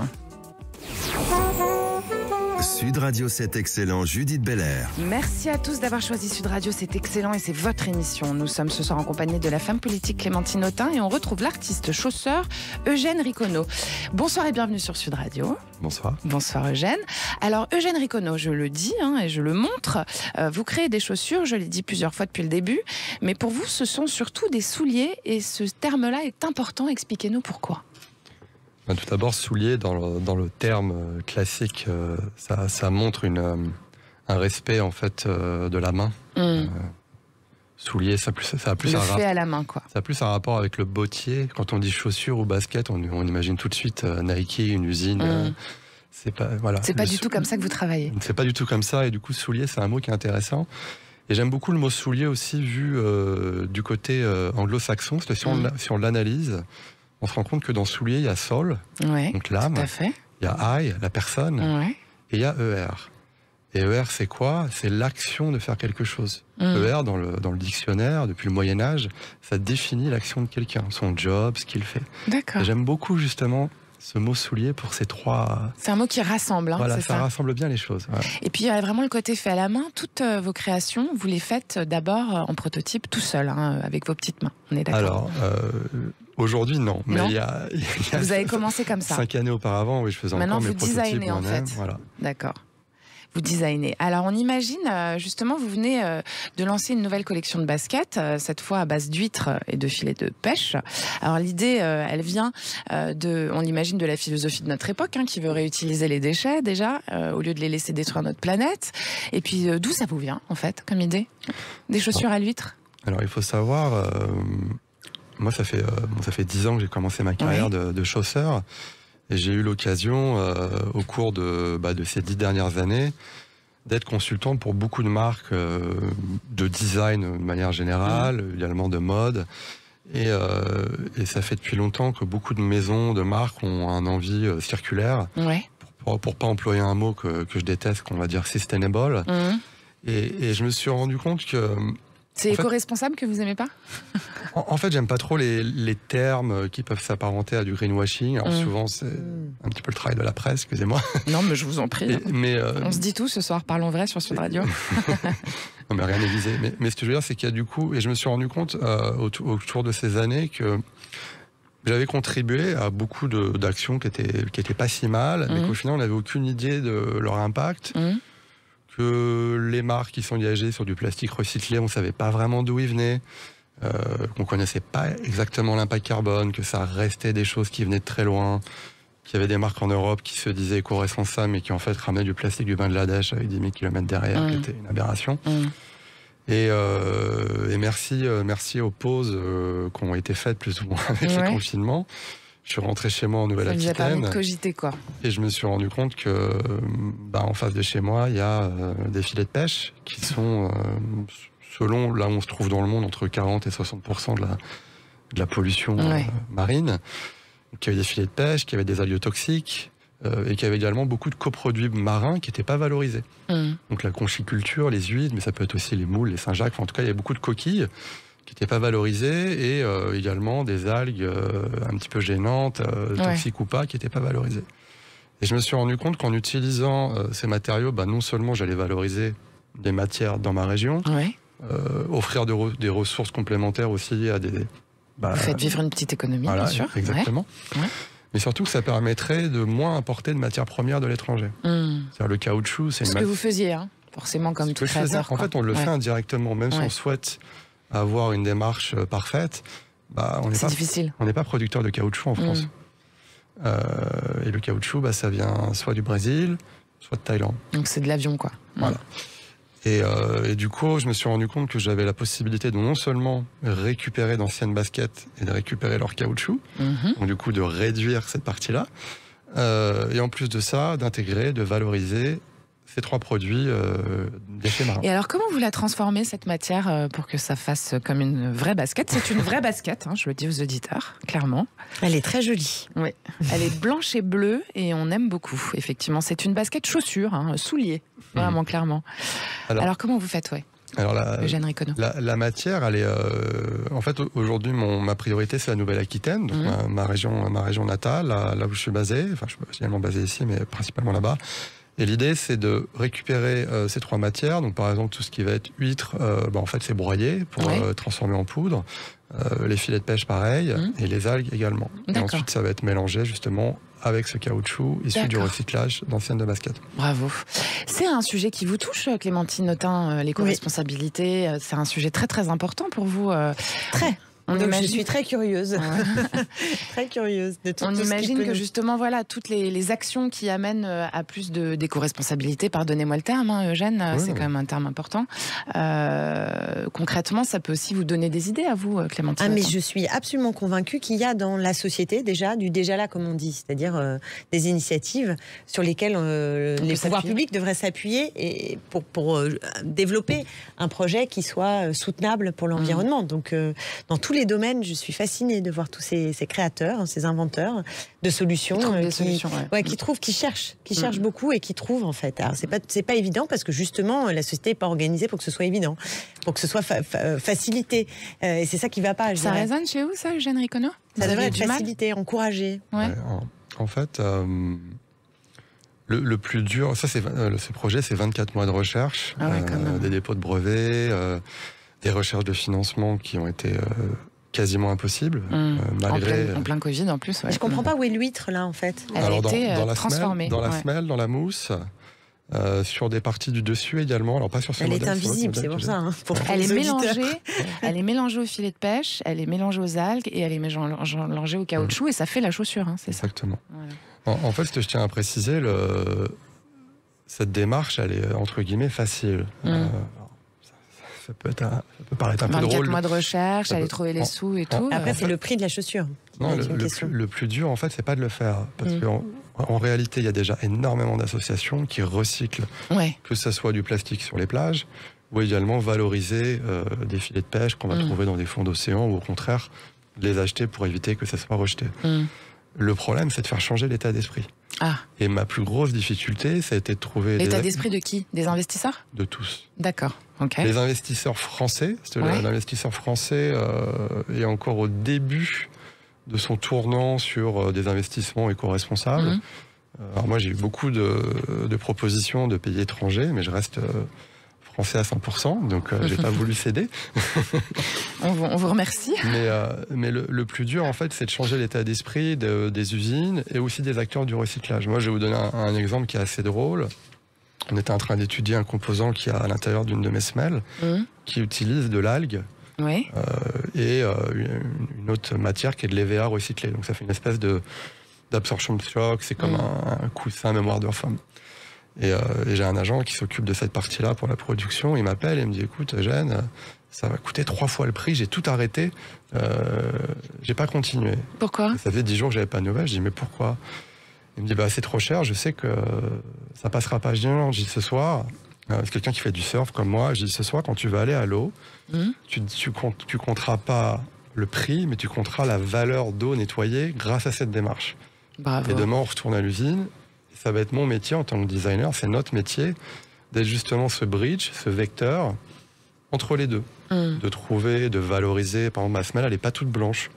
Sud Radio, c'est excellent, Judith Belair. Merci à tous d'avoir choisi Sud Radio, c'est excellent et c'est votre émission. Nous sommes ce soir en compagnie de la femme politique Clémentine Autain et on retrouve l'artiste chausseur Eugène Riconeus. Bonsoir et bienvenue sur Sud Radio. Bonsoir. Bonsoir Eugène. Alors Eugène Riconeus, je le dis et je le montre, vous créez des chaussures, je l'ai dit plusieurs fois depuis le début, mais pour vous ce sont surtout des souliers et ce terme-là est important, expliquez-nous pourquoi. Tout d'abord, soulier, dans le terme classique, ça montre un respect en fait de la main. Soulier, ça a plus à la main, quoi. Ça a plus un rapport avec le bottier. Quand on dit chaussures ou basket, on imagine tout de suite Nike, une usine. C'est pas du tout comme ça que vous travaillez. C'est pas du tout comme ça, et du coup, soulier, c'est un mot qui est intéressant. Et j'aime beaucoup le mot soulier aussi vu du côté anglo-saxon. C'est si on l'analyse, on se rend compte que dans soulier, il y a sol, donc l'âme, il y a I, la personne, et il y a ER. Et ER, c'est quoi? C'est l'action de faire quelque chose. ER, dans le dictionnaire, depuis le Moyen-Âge, ça définit l'action de quelqu'un, son job, ce qu'il fait. D'accord. J'aime beaucoup, justement, ce mot soulier pour ces trois... C'est un mot qui rassemble, voilà, c'est ça. Rassemble bien les choses. Ouais. Et puis il y a vraiment le côté fait à la main. Toutes vos créations, vous les faites d'abord en prototype tout seul, avec vos petites mains. On est d'accord? Alors, aujourd'hui, non. Mais il y a vous avez commencé comme ça. 5 années auparavant, oui, je faisais encore mes prototypes. Maintenant, vous designez en fait. Voilà. D'accord. Vous designez. Alors on imagine, justement, vous venez de lancer une nouvelle collection de baskets, cette fois à base d'huîtres et de filets de pêche. Alors l'idée, elle vient on l'imagine, de la philosophie de notre époque, qui veut réutiliser les déchets déjà, au lieu de les laisser détruire notre planète. Et puis d'où ça vous vient, en fait, comme idée? Des chaussures à l'huître? Alors il faut savoir, moi ça fait 10 ans que j'ai commencé ma carrière de chausseur. Et j'ai eu l'occasion, au cours de ces 10 dernières années, d'être consultant pour beaucoup de marques de design de manière générale, également de mode. Et ça fait depuis longtemps que beaucoup de maisons, de marques ont un envie circulaire, pour pas employer un mot que je déteste, qu'on va dire sustainable. Et je me suis rendu compte que... C'est éco-responsable que vous aimez pas? En fait, j'aime pas trop les termes qui peuvent s'apparenter à du greenwashing. Alors souvent, c'est un petit peu le travail de la presse, excusez-moi. Non, mais je vous en prie. On se dit tout ce soir, parlons vrai sur Sud Radio. Non, mais rien n'est visé. Mais ce que je veux dire, c'est qu'il y a du coup, et je me suis rendu compte autour de ces années que j'avais contribué à beaucoup d'actions qui étaient pas si mal, mais qu'au final, on n'avait aucune idée de leur impact. Que les marques qui s'engageaient sur du plastique recyclé, on ne savait pas vraiment d'où il venait, qu'on ne connaissait pas exactement l'impact carbone, que ça restait des choses qui venaient de très loin, qu'il y avait des marques en Europe qui se disaient éco-responsables, mais qui en fait ramenaient du plastique du Bangladesh avec 10 000 km derrière, qui était une aberration. Et merci aux pauses qui ont été faites plus ou moins avec les confinements. Je suis rentré chez moi en Nouvelle-Aquitaine. Ça vous a permis de cogiter, quoi. Et je me suis rendu compte que, en face de chez moi, il y a des filets de pêche qui sont, selon là où on se trouve dans le monde, entre 40 et 60% de la pollution marine. Donc, il y avait des filets de pêche, qui avaient des algues toxiques, et qui avaient également beaucoup de coproduits marins qui n'étaient pas valorisés. Donc la conchiculture, les huîtres, mais ça peut être aussi les moules, les Saint-Jacques. Enfin, en tout cas, il y avait beaucoup de coquilles qui n'étaient pas valorisées, et également des algues un petit peu gênantes, toxiques ou pas, qui n'étaient pas valorisées. Et je me suis rendu compte qu'en utilisant ces matériaux, non seulement j'allais valoriser des matières dans ma région, offrir des ressources complémentaires aussi à Vous faites vivre une petite économie, voilà, bien sûr. Exactement. Ouais. Mais surtout que ça permettrait de moins importer de matières premières de l'étranger. C'est-à-dire le caoutchouc, c'est ce que vous faisiez, hein, forcément, comme tout créateur. En fait, on le fait indirectement, même si on souhaite avoir une démarche parfaite. C'est difficile. On n'est pas producteur de caoutchouc en France. Et le caoutchouc, ça vient soit du Brésil, soit de Thaïlande. Donc c'est de l'avion, quoi. Voilà. Et du coup, je me suis rendu compte que j'avais la possibilité de non seulement récupérer d'anciennes baskets et de récupérer leur caoutchouc, donc du coup de réduire cette partie-là, et en plus de ça, d'intégrer, de valoriser ces 3 produits déchets marins. Et alors, comment vous la transformez, cette matière, pour que ça fasse comme une vraie basket? C'est une vraie basket, hein, je le dis aux auditeurs, clairement. Elle est très jolie. Oui, elle est blanche et bleue et on aime beaucoup, effectivement. C'est une basket chaussure, hein, soulier, vraiment, clairement. Alors, comment vous faites, Eugène Riconneau? La matière, elle est... en fait, aujourd'hui, ma priorité, c'est la Nouvelle-Aquitaine, donc ma région natale, là où je suis basé. Enfin, je suis finalement basé ici, mais principalement là-bas. Et l'idée, c'est de récupérer ces 3 matières. Donc, par exemple, tout ce qui va être huître, en fait, c'est broyé pour transformer en poudre. Les filets de pêche, pareil, et les algues également. Et ensuite, ça va être mélangé, justement, avec ce caoutchouc issu du recyclage d'anciennes de basket. Bravo. C'est un sujet qui vous touche, Clémentine Notin, l'éco-responsabilité. C'est un sujet très, très important pour vous. Très. Je suis très curieuse. Très curieuse de tout. On imagine que justement, toutes les actions qui amènent à plus d'éco-responsabilité, pardonnez-moi le terme, Eugène, c'est quand même un terme important. Concrètement, ça peut aussi vous donner des idées à vous, Clémentine. Mais je suis absolument convaincue qu'il y a dans la société du déjà là, comme on dit, c'est-à-dire des initiatives sur lesquelles les pouvoirs publics devraient s'appuyer et pour développer un projet qui soit soutenable pour l'environnement. Donc, dans tous les domaines, je suis fascinée de voir tous ces créateurs, ces inventeurs de solutions, qui cherchent beaucoup et qui trouvent, en fait. Alors, c'est pas évident parce que justement, la société n'est pas organisée pour que ce soit évident, pour que ce soit facilité. Et c'est ça qui ne va pas. Ça résonne chez vous, ça, Eugène Riconneau? Ça devrait être facilité, encouragé. En fait, le plus dur, ce projet, c'est 24 mois de recherche, des dépôts de brevets, des recherches de financement qui ont été quasiment impossibles, malgré... En plein Covid, en plus. Je ne comprends pas où est l'huître, là, en fait. Elle a été transformée. Dans la semelle, dans la mousse, sur des parties du dessus également. Alors, pas sur ce modèle. Elle est invisible, c'est pour ça. Elle est mélangée au filet de pêche, elle est mélangée aux algues et elle est mélangée au caoutchouc et ça fait la chaussure. C'est exactement. Voilà. En fait, ce que je tiens à préciser, cette démarche, elle est entre guillemets facile. Ça peut paraître un peu drôle. 24 mois de recherche, aller trouver les sous et tout. Après, c'est le prix de la chaussure. Non, le plus dur, en fait, c'est pas de le faire. Parce qu'en réalité, il y a déjà énormément d'associations qui recyclent, que ce soit du plastique sur les plages, ou également valoriser des filets de pêche qu'on va trouver dans des fonds d'océan, ou au contraire, les acheter pour éviter que ça soit rejeté. Le problème, c'est de faire changer l'état d'esprit. Et ma plus grosse difficulté, ça a été de trouver... L'état d'esprit de qui? Des investisseurs? De tous. D'accord. Les investisseurs français, l'investisseur français est encore au début de son tournant sur des investissements éco-responsables. Alors moi, j'ai eu beaucoup de propositions de pays étrangers, mais je reste... français à 100%, donc j'ai pas voulu céder. On vous remercie. Mais le plus dur, en fait, c'est de changer l'état d'esprit des usines et aussi des acteurs du recyclage. Moi, je vais vous donner un exemple qui est assez drôle. On était en train d'étudier un composant qui a à l'intérieur d'une de mes semelles, qui utilise de l'algue et une autre matière qui est de l'EVA recyclé. Donc ça fait une espèce d'absorption de choc, c'est comme un coussin mémoire de femme. Et j'ai un agent qui s'occupe de cette partie-là pour la production. Il m'appelle et me dit, écoute, Eugène, ça va coûter 3 fois le prix. J'ai tout arrêté. J'ai pas continué. Pourquoi? Ça faisait 10 jours que j'avais pas de nouvelles. Je dis, mais pourquoi? Il me dit, c'est trop cher. Je sais que ça passera pas. Je dis, non. Je dis, ce soir, c'est quelqu'un qui fait du surf comme moi. Je dis, ce soir, quand tu vas aller à l'eau, tu compteras pas le prix, mais tu compteras la valeur d'eau nettoyée grâce à cette démarche. Bravo. Et demain, on retourne à l'usine. Ça va être mon métier en tant que designer, c'est notre métier d'être justement ce bridge, ce vecteur entre les deux. De trouver, de valoriser. Par exemple, ma semelle, elle n'est pas toute blanche.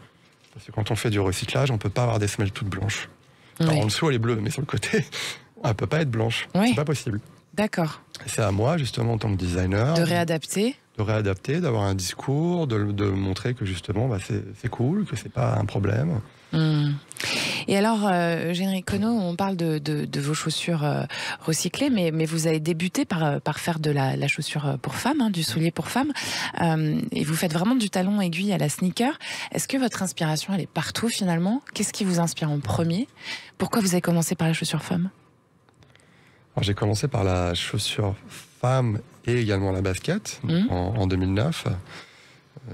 Parce que quand on fait du recyclage, on ne peut pas avoir des semelles toutes blanches. Alors, en dessous, elle est bleue, mais sur le côté, elle ne peut pas être blanche. C'est pas possible. D'accord. C'est à moi, justement, en tant que designer... De réadapter. réadapter, d'avoir un discours, de montrer que justement c'est cool, que c'est pas un problème. Et alors, Eugène Riconneau, on parle de vos chaussures recyclées, mais vous avez débuté par faire de la chaussure pour femmes, du soulier pour femmes, et vous faites vraiment du talon aiguille à la sneaker. Est-ce que votre inspiration, elle est partout finalement? Qu'est-ce qui vous inspire en premier? Pourquoi vous avez commencé par la chaussure femme? Alors, j'ai commencé par la chaussure femme et également la basket en 2009.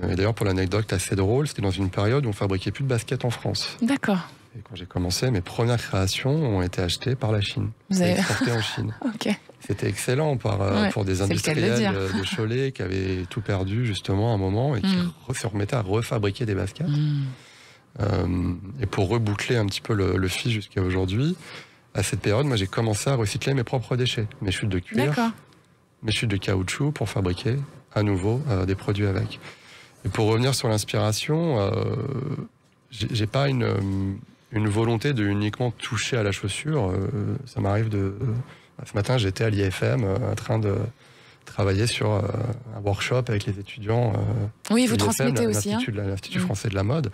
Et d'ailleurs, pour l'anecdote assez drôle, c'était dans une période où on fabriquait plus de baskets en France. D'accord. Et quand j'ai commencé, mes premières créations ont été achetées par la Chine. Vous avez exportées en Chine. Ok. C'était excellent pour des industriels de Cholet qui avaient tout perdu justement à un moment et qui se remettaient à refabriquer des baskets. Et pour reboucler un petit peu le fil jusqu'à aujourd'hui, à cette période, moi j'ai commencé à recycler mes propres déchets, mes chutes de cuir, mes chutes de caoutchouc pour fabriquer à nouveau des produits avec. Et pour revenir sur l'inspiration, j'ai pas une volonté de uniquement toucher à la chaussure. Ça m'arrive ce matin, j'étais à l'IFM en train de travailler sur un workshop avec les étudiants. Oui, vous transmettez aussi. L'Institut français de la mode,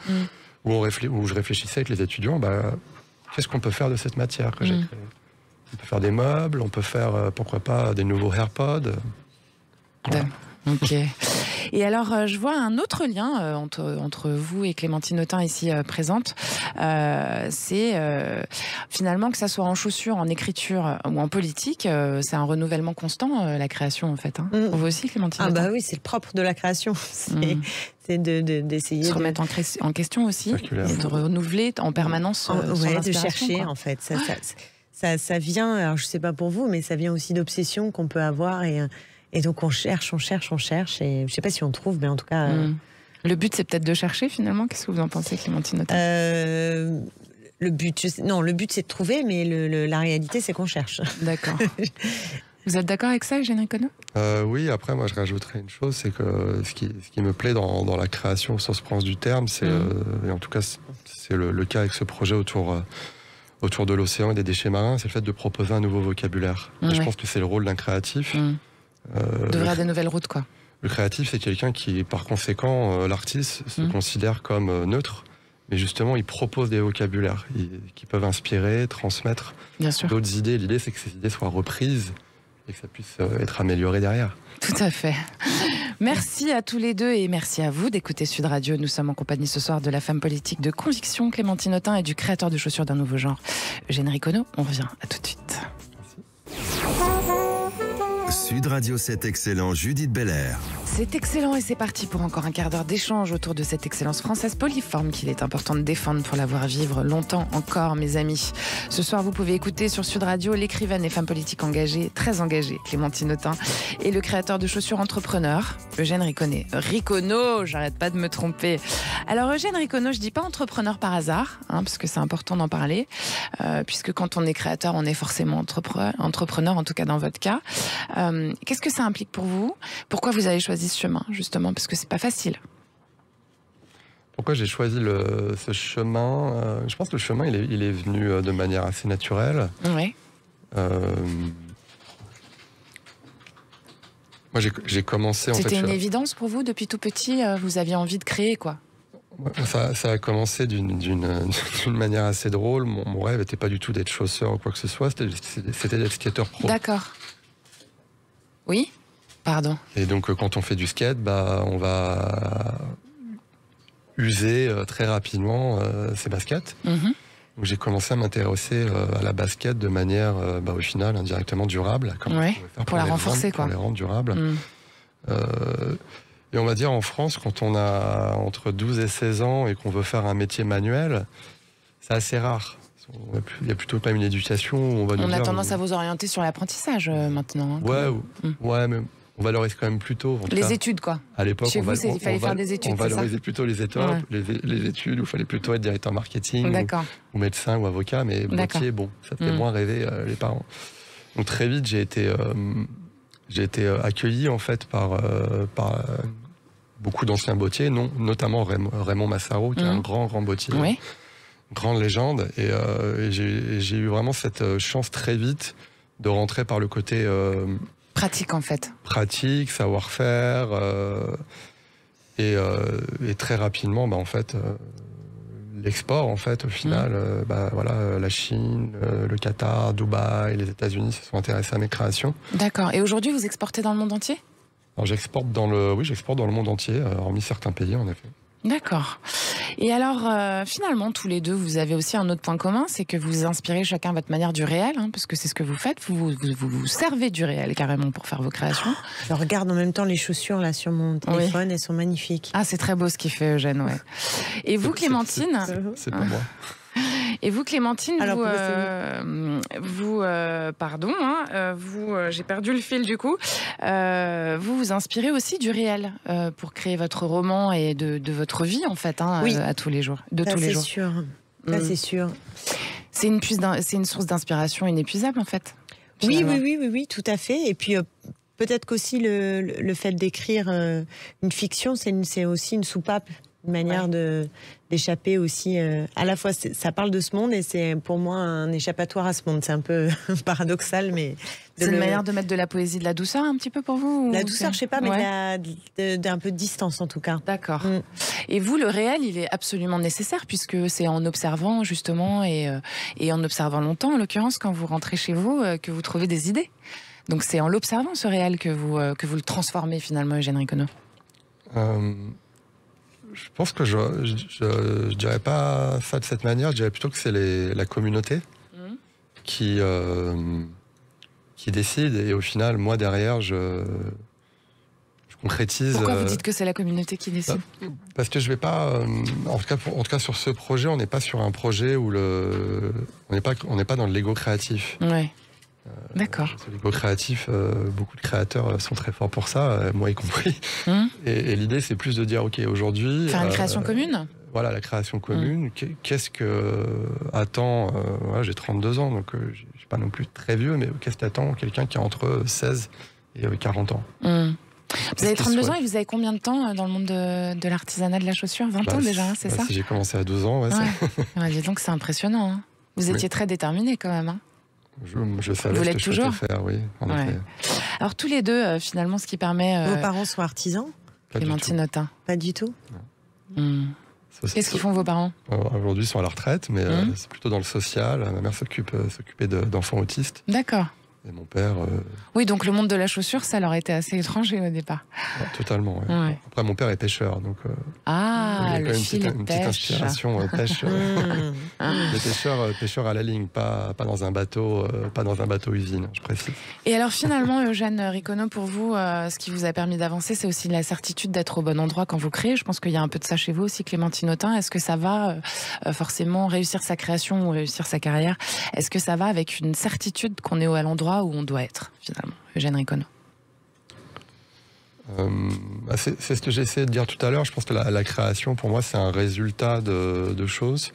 où je réfléchissais avec les étudiants, qu'est-ce qu'on peut faire de cette matière que j'ai créée? On peut faire des meubles, on peut faire, pourquoi pas, des nouveaux AirPods. Voilà. Ok. Et alors, je vois un autre lien entre vous et Clémentine Autain ici présente. C'est finalement que ça soit en chaussures, en écriture ou en politique, c'est un renouvellement constant, la création en fait. Pour vous aussi, Clémentine Autain? Oui, c'est le propre de la création. C'est d'essayer de se remettre en question aussi, et de renouveler en permanence. De chercher en fait. Ça vient, alors je sais pas pour vous, mais ça vient aussi d'obsessions qu'on peut avoir et donc on cherche, et je sais pas si on trouve, mais en tout cas... Le but, c'est peut-être de chercher finalement. Qu'est-ce que vous en pensez, Clémentine Autain? Le but, c'est de trouver, mais la réalité, c'est qu'on cherche. D'accord. Vous êtes d'accord avec ça, Eugène Riconneau? Oui, après, moi, je rajouterais une chose, c'est que ce qui me plaît dans la création, au sens propre du terme, c'est, et en tout cas, c'est le cas avec ce projet autour de l'océan et des déchets marins, c'est le fait de proposer un nouveau vocabulaire. Et je pense que c'est le rôle d'un créatif. D'ouvrir des nouvelles routes, quoi. Le créatif, c'est quelqu'un qui, par conséquent, l'artiste se considère comme neutre, mais justement, il propose des vocabulaires qui peuvent inspirer, transmettre d'autres idées. L'idée, c'est que ces idées soient reprises et que ça puisse être amélioré derrière. Tout à fait. Merci à tous les deux et merci à vous d'écouter Sud Radio. Nous sommes en compagnie ce soir de la femme politique de conviction, Clémentine Autain, et du créateur de chaussures d'un nouveau genre, Eugène Riconneau. On revient, à tout de suite. Sud Radio, c'est excellent, Judith Belair. C'est excellent et c'est parti pour encore un quart d'heure d'échange autour de cette excellence française poliforme qu'il est important de défendre pour la voir vivre longtemps encore, mes amis. Ce soir, vous pouvez écouter sur Sud Radio l'écrivaine et femme politique engagée, très engagée, Clémentine Autain, et le créateur de chaussures entrepreneur, Eugène Riconneau, j'arrête pas de me tromper. Alors Eugène Riconneau, je dis pas entrepreneur par hasard, parce que c'est important d'en parler, puisque quand on est créateur, on est forcément entrepreneur, en tout cas dans votre cas. Qu'est-ce que ça implique pour vous? Pourquoi vous avez choisi ce chemin, justement? Parce que c'est pas facile. Pourquoi j'ai choisi ce chemin? Je pense que le chemin, il est venu de manière assez naturelle. Oui. Moi, j'ai commencé... C'était une évidence pour vous, depuis tout petit? Vous aviez envie de créer, quoi? Ça a commencé d'une manière assez drôle. Mon rêve n'était pas du tout d'être chausseur ou quoi que ce soit, c'était d'être skateur pro. D'accord. Oui? Pardon. Et donc, quand on fait du skate, on va user très rapidement ses baskets. Donc, j'ai commencé à m'intéresser à la basket de manière, au final, indirectement durable. Pour la renforcer, quoi. Pour les rendre durables. Et on va dire, en France, quand on a entre 12 et 16 ans et qu'on veut faire un métier manuel, c'est assez rare. Il y a plutôt pas une éducation où on a tendance à vous orienter sur l'apprentissage maintenant. Ouais, mais on valorise quand même plutôt. Les études, quoi. À l'époque, il fallait faire des études. On valorisait plutôt les étapes, les études où il fallait plutôt être directeur marketing ou médecin ou avocat, mais métier, ça fait moins rêver les parents. Donc très vite, j'ai été accueilli en fait par beaucoup d'anciens bottiers, notamment Raymond Massaro, qui est un grand bottier. Oui. Grande légende, et j'ai eu vraiment cette chance très vite de rentrer par le côté Pratique en fait. Pratique, savoir-faire, et très rapidement, en fait, l'export, en fait, au final, voilà, la Chine, le Qatar, Dubaï, les États-Unis se sont intéressés à mes créations. D'accord. Et aujourd'hui, vous exportez dans le monde entier ? Alors, j'exporte dans le monde entier, hormis certains pays, en effet. D'accord. Et alors, finalement, tous les deux, vous avez aussi un autre point commun, c'est que vous inspirez chacun votre manière du réel, parce que c'est ce que vous faites. Vous servez du réel carrément pour faire vos créations. Je regarde en même temps les chaussures là sur mon téléphone, elles sont magnifiques. Ah, c'est très beau ce qu'il fait Eugène, ouais. Et vous, Clémentine ? C'est pour moi. Et vous, Clémentine, alors, j'ai perdu le fil du coup. Vous vous inspirez aussi du réel pour créer votre roman et de votre vie en fait, oui. À tous les jours, c'est sûr. C'est sûr. C'est une source d'inspiration inépuisable en fait. Oui, tout à fait. Et puis peut-être qu'aussi le fait d'écrire une fiction, c'est aussi une soupape. Une manière d'échapper aussi. À la fois, ça parle de ce monde et c'est pour moi un échappatoire à ce monde. C'est un peu paradoxal, mais... C'est une manière de mettre de la poésie, de la douceur un petit peu pour vous ? La douceur, je sais pas, mais d'un peu de distance en tout cas. D'accord. Et vous, le réel, il est absolument nécessaire puisque c'est en observant justement et en observant longtemps, en l'occurrence, quand vous rentrez chez vous, que vous trouvez des idées. Donc c'est en l'observant ce réel que vous le transformez finalement, Eugène Ricono. Je pense que je dirais pas ça de cette manière. Je dirais plutôt que c'est la communauté qui décide. Et au final, moi, derrière, je concrétise... Pourquoi vous dites que c'est la communauté qui décide ? Parce que je vais pas... en tout cas, sur ce projet, on n'est pas sur un projet où on n'est pas dans le Lego créatif. Ouais. D'accord. L'ego créatif, beaucoup de créateurs sont très forts pour ça, moi y compris. Et l'idée, c'est plus de dire, ok, aujourd'hui... Faire une création commune ? Voilà, la création commune. Qu'est-ce que attend... j'ai 32 ans, donc je suis pas non plus très vieux, mais qu'est-ce qu'attend quelqu'un qui a entre 16 et 40 ans Vous avez 32 ans et vous avez combien de temps dans le monde de l'artisanat de la chaussure ? 20 ans déjà, c'est ça ? Si j'ai commencé à 12 ans, dis donc, c'est impressionnant. Vous étiez très déterminé quand même. Je savais ce que je souhaitais faire, oui, en effet. Alors tous les deux, finalement, ce qui permet... Vos parents sont artisans ? Clémentine Autain. Pas du tout. Qu'est-ce qu'ils font vos parents ? Aujourd'hui, ils sont à la retraite, mais c'est plutôt dans le social. Ma mère s'occupait d'enfants autistes. D'accord. Et mon père... Oui, donc le monde de la chaussure, ça leur était assez étranger au départ. Totalement, oui. Ouais. Après, mon père est pêcheur, donc... le il y a une petite inspiration pêche. Mais pêcheur à la ligne, pas dans un bateau, usine, je précise. Et alors finalement, Eugène Ricono, pour vous, ce qui vous a permis d'avancer, c'est aussi la certitude d'être au bon endroit quand vous créez. Je pense qu'il y a un peu de ça chez vous aussi, Clémentine Autain. Est-ce que ça va forcément réussir sa création ou réussir sa carrière ? Est-ce que ça va avec une certitude qu'on est à l'endroit où on doit être, finalement, Eugène Ricono? C'est ce que j'ai essayé de dire tout à l'heure. Je pense que la création, pour moi, c'est un résultat de choses.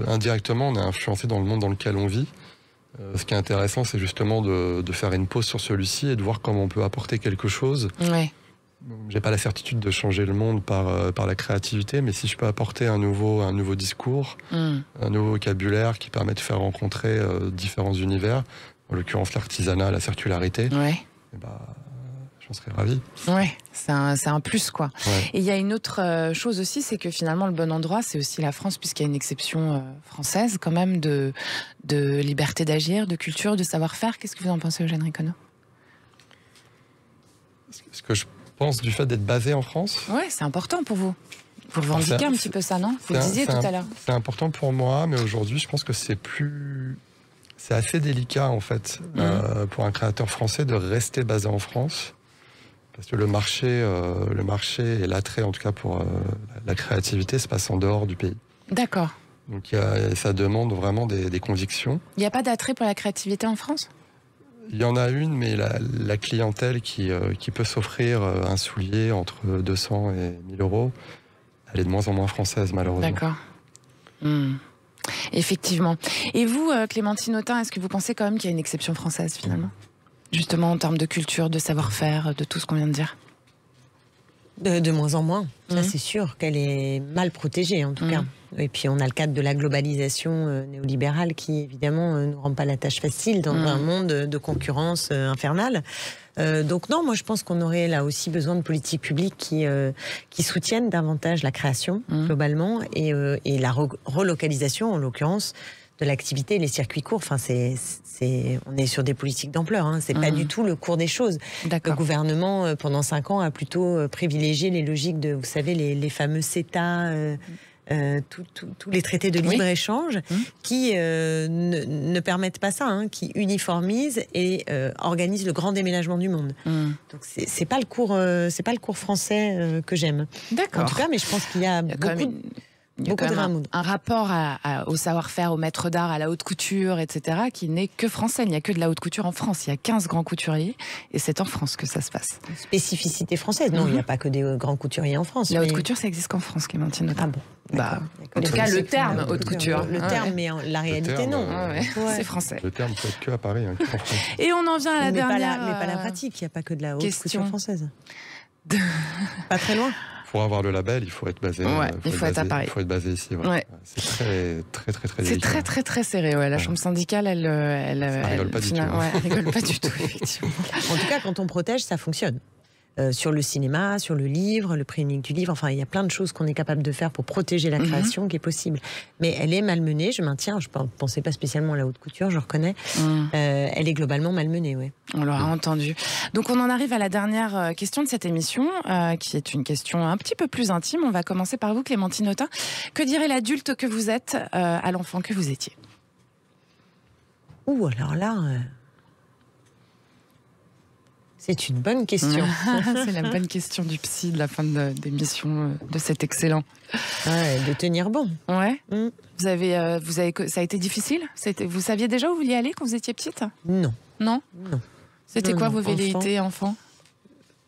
Indirectement, on est influencé dans le monde dans lequel on vit. Ce qui est intéressant, c'est justement de faire une pause sur celui-ci et de voir comment on peut apporter quelque chose. Ouais. J'ai pas la certitude de changer le monde par la créativité, mais si je peux apporter un nouveau discours, un nouveau vocabulaire qui permet de faire rencontrer différents univers, en l'occurrence l'artisanat, la circularité, j'en serais ravi. Ouais, c'est un plus, quoi. Ouais. Et il y a une autre chose aussi, c'est que finalement, le bon endroit, c'est aussi la France, puisqu'il y a une exception française, quand même, de liberté d'agir, de culture, de savoir-faire. Qu'est-ce que vous en pensez, Eugène Ricono? Ce que je pense du fait d'être basé en France. Ouais, c'est important pour vous. Vous revendiquez un petit peu ça, non? Vous le disiez tout à l'heure. C'est important pour moi, mais aujourd'hui, je pense que c'est assez délicat, en fait, pour un créateur français de rester basé en France. Parce que le marché et l'attrait, en tout cas pour la créativité, se passe en dehors du pays. D'accord. Donc ça demande vraiment des convictions. Il n'y a pas d'attrait pour la créativité en France? Il y en a une, mais la clientèle qui peut s'offrir un soulier entre 200 et 1000 euros, elle est de moins en moins française, malheureusement. D'accord. Effectivement. Et vous, Clémentine Autain, est-ce que vous pensez quand même qu'il y a une exception française, finalement? Justement, en termes de culture, de savoir-faire, de tout ce qu'on vient de dire. De moins en moins. Ça, c'est sûr qu'elle est mal protégée, en tout cas. Et puis, on a le cadre de la globalisation néolibérale qui, évidemment, ne rend pas la tâche facile dans un monde de concurrence infernale. Donc non, moi je pense qu'on aurait là aussi besoin de politiques publiques qui soutiennent davantage la création globalement et la relocalisation en l'occurrence de l'activité, les circuits courts. Enfin, on est sur des politiques d'ampleur. Hein. C'est pas du tout le cours des choses. Le gouvernement pendant 5 ans a plutôt privilégié les logiques de, vous savez, les fameux CETA. Tous les traités de libre-échange qui ne permettent pas ça, qui uniformisent et organisent le grand déménagement du monde. Donc c'est pas le cours français que j'aime. En tout cas, mais je pense qu'il y a beaucoup de un rapport au savoir-faire, au maître d'art, à la haute couture, etc., qui n'est que français. Il n'y a que de la haute couture en France. Il y a 15 grands couturiers et c'est en France que ça se passe. Spécificité française. Non, il n'y a pas que des grands couturiers en France. La haute couture, ça existe qu'en France, Clémentine. Ah bon. En tout cas, le terme haute couture. Le terme, mais la réalité, non. C'est français. Le terme peut être que à Paris. Et on en vient à la dernière... Mais pas la pratique. Il n'y a pas que de la haute couture française. Pas très loin. Pour avoir le label, il faut être basé. Il faut être à Paris. Il faut être basé ici. C'est très délicat. C'est très serré. La chambre syndicale, elle rigole pas du tout. Elle rigole pas du tout, effectivement. En tout cas, quand on protège, ça fonctionne. Sur le cinéma, sur le livre, le prix unique du livre. Enfin, il y a plein de choses qu'on est capable de faire pour protéger la création qui est possible. Mais elle est malmenée, je maintiens. Je ne pensais pas spécialement à la haute couture, je reconnais. Elle est globalement malmenée, oui. On l'aura entendu. Donc, on en arrive à la dernière question de cette émission, qui est une question un petit peu plus intime. On va commencer par vous, Clémentine Autain. Que dirait l'adulte que vous êtes à l'enfant que vous étiez ? Alors là... C'est une bonne question. C'est la bonne question du psy de la fin d'émission de cet excellent. De tenir bon. Ouais. Vous avez, ça a été difficile ? Vous saviez déjà où vous vouliez aller quand vous étiez petite ? Non. Non ? C'était quoi vos velléités, enfant ?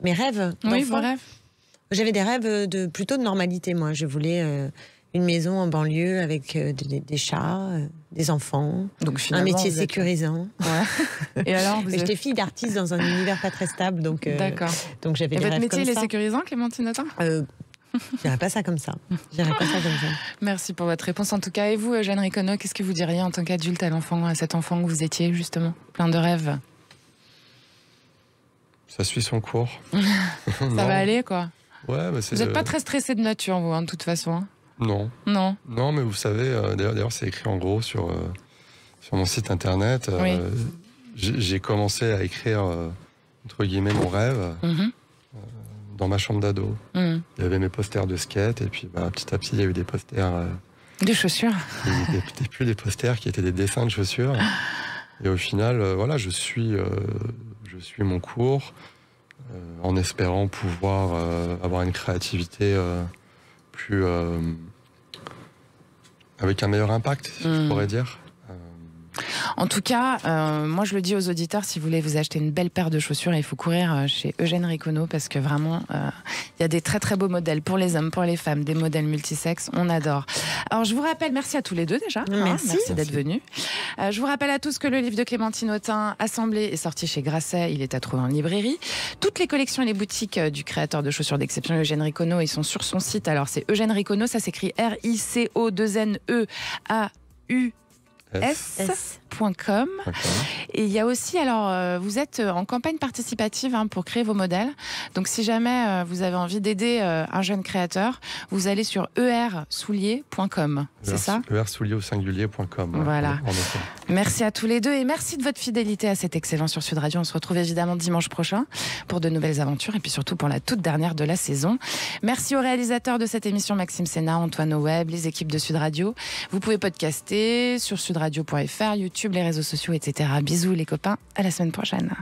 Mes rêves d'enfant ? Oui, vos rêves. J'avais des rêves plutôt de normalité, moi. Je voulais une maison en banlieue avec des chats, des enfants, donc, un métier sécurisant. Et alors, j'étais fille d'artiste dans un univers pas très stable, donc d'accord. Donc j'avais des rêves comme ça. Et votre métier, il est sécurisant, Clémentine Autain ? Je dirais pas ça comme ça. Merci pour votre réponse en tout cas. Et vous, Eugène Ricono, qu'est-ce que vous diriez en tant qu'adulte à cet enfant que vous étiez justement, plein de rêves ? Ça suit son cours. Ça va aller, quoi. Ouais, mais vous n'êtes pas très stressé de nature, vous, de toute façon. Non, mais vous savez, d'ailleurs c'est écrit en gros sur mon site internet. J'ai commencé à écrire, entre guillemets, mon rêve dans ma chambre d'ado. Il y avait mes posters de skate, et puis petit à petit, il y a eu des posters... de chaussures. C'était plus des posters qui étaient des dessins de chaussures. Et au final, je suis mon cours en espérant pouvoir avoir une créativité... plus avec un meilleur impact, je pourrais dire. En tout cas, moi je le dis aux auditeurs, si vous voulez vous acheter une belle paire de chaussures, il faut courir chez Eugène Ricono parce que vraiment, il y a des très très beaux modèles pour les hommes, pour les femmes, des modèles multisexes, on adore. Alors je vous rappelle, merci à tous les deux déjà. Merci d'être venus. Je vous rappelle à tous que le livre de Clémentine Autain, Assemblée, est sorti chez Grasset, il est à trouver en librairie. Toutes les collections et les boutiques du créateur de chaussures d'exception Eugène Ricono, ils sont sur son site. Alors c'est Eugène Ricono, ça s'écrit RICO2NEAUS.com. Et il y a aussi, vous êtes en campagne participative pour créer vos modèles. Donc si jamais vous avez envie d'aider un jeune créateur, vous allez sur ersoulier.com. C'est ça ? ersoulier au singulier.com. Voilà. Merci à tous les deux et merci de votre fidélité à cet excellent sur Sud Radio. On se retrouve évidemment dimanche prochain pour de nouvelles aventures et puis surtout pour la toute dernière de la saison. Merci aux réalisateurs de cette émission, Maxime Sénat, Antoine Webb, les équipes de Sud Radio. Vous pouvez podcaster sur sudradio.fr, YouTube, les réseaux sociaux, etc. Bisous les copains, à la semaine prochaine.